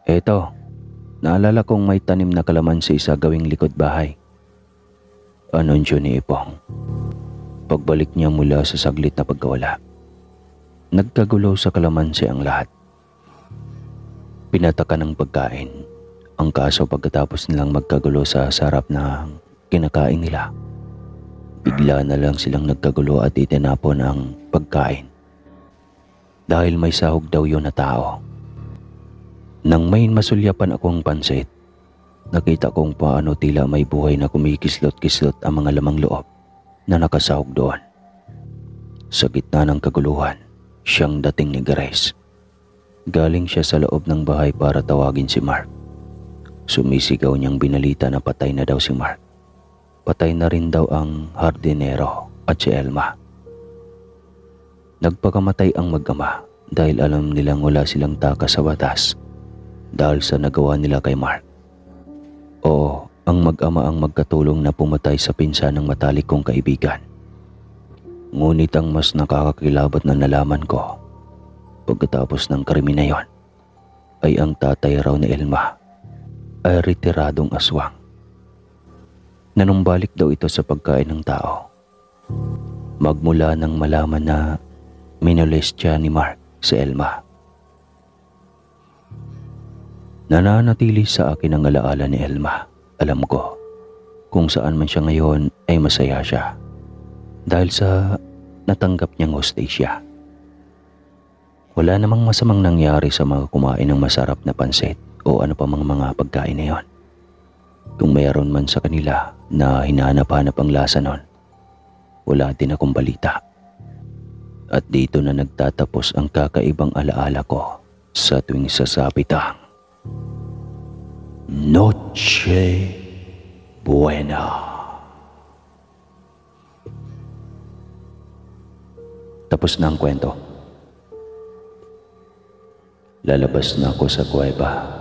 Eto, naalala kong may tanim na kalamansi sa gawing likod bahay. Anunsyo ni Ipong. Pagbalik niya mula sa saglit na pagkawala. Nagkagulo sa kalamansi ang lahat. Pinataka ng pagkain. Ang kaso pagkatapos nilang magkagulo sa sarap na kinakain nila, bigla na lang silang nagkagulo at itinapon ang pagkain. Dahil may sahog daw yun na tao. Nang may masulyapan akong pansit, nakita kong paano tila may buhay na kumikislot-kislot ang mga lamang loob na nakasahog doon. Sa gitna ng kaguluhan, siyang dating ni Grace. Galing siya sa loob ng bahay para tawagin si Mark. Sumisigaw niyang binalita na patay na daw si Mark. Patay na rin daw ang hardinero at si Elma. Nagpakamatay ang mag-ama dahil alam nilang wala silang takas sa batas dahil sa nagawa nila kay Mark. Oo, ang mag-ama ang magkatulong na pumatay sa pinsan ng matalik kong kaibigan. Ngunit ang mas nakakakilabot na nalaman ko pagkatapos ng krimen na yon ay ang tatay raw ni Elma ay retiradong aswang. Nanumbalik daw ito sa pagkain ng tao. Magmula nang malaman na minolestya ni Mark si Elma. Nananatili sa akin ang alaala ni Elma. Alam ko, kung saan man siya ngayon ay masaya siya. Dahil sa natanggap niyang hostesya. Wala namang masamang nangyari sa mga kumain ng masarap na pansit o ano pa mga pagkain na yon. Kung mayroon man sa kanila na hinahanap-hanap ang lasa nun, wala din akong balita. At dito na nagtatapos ang kakaibang alaala ko sa tuwing sasapit ang Noche Buena. Tapos na ang kwento. Lalabas na ako sa kuweba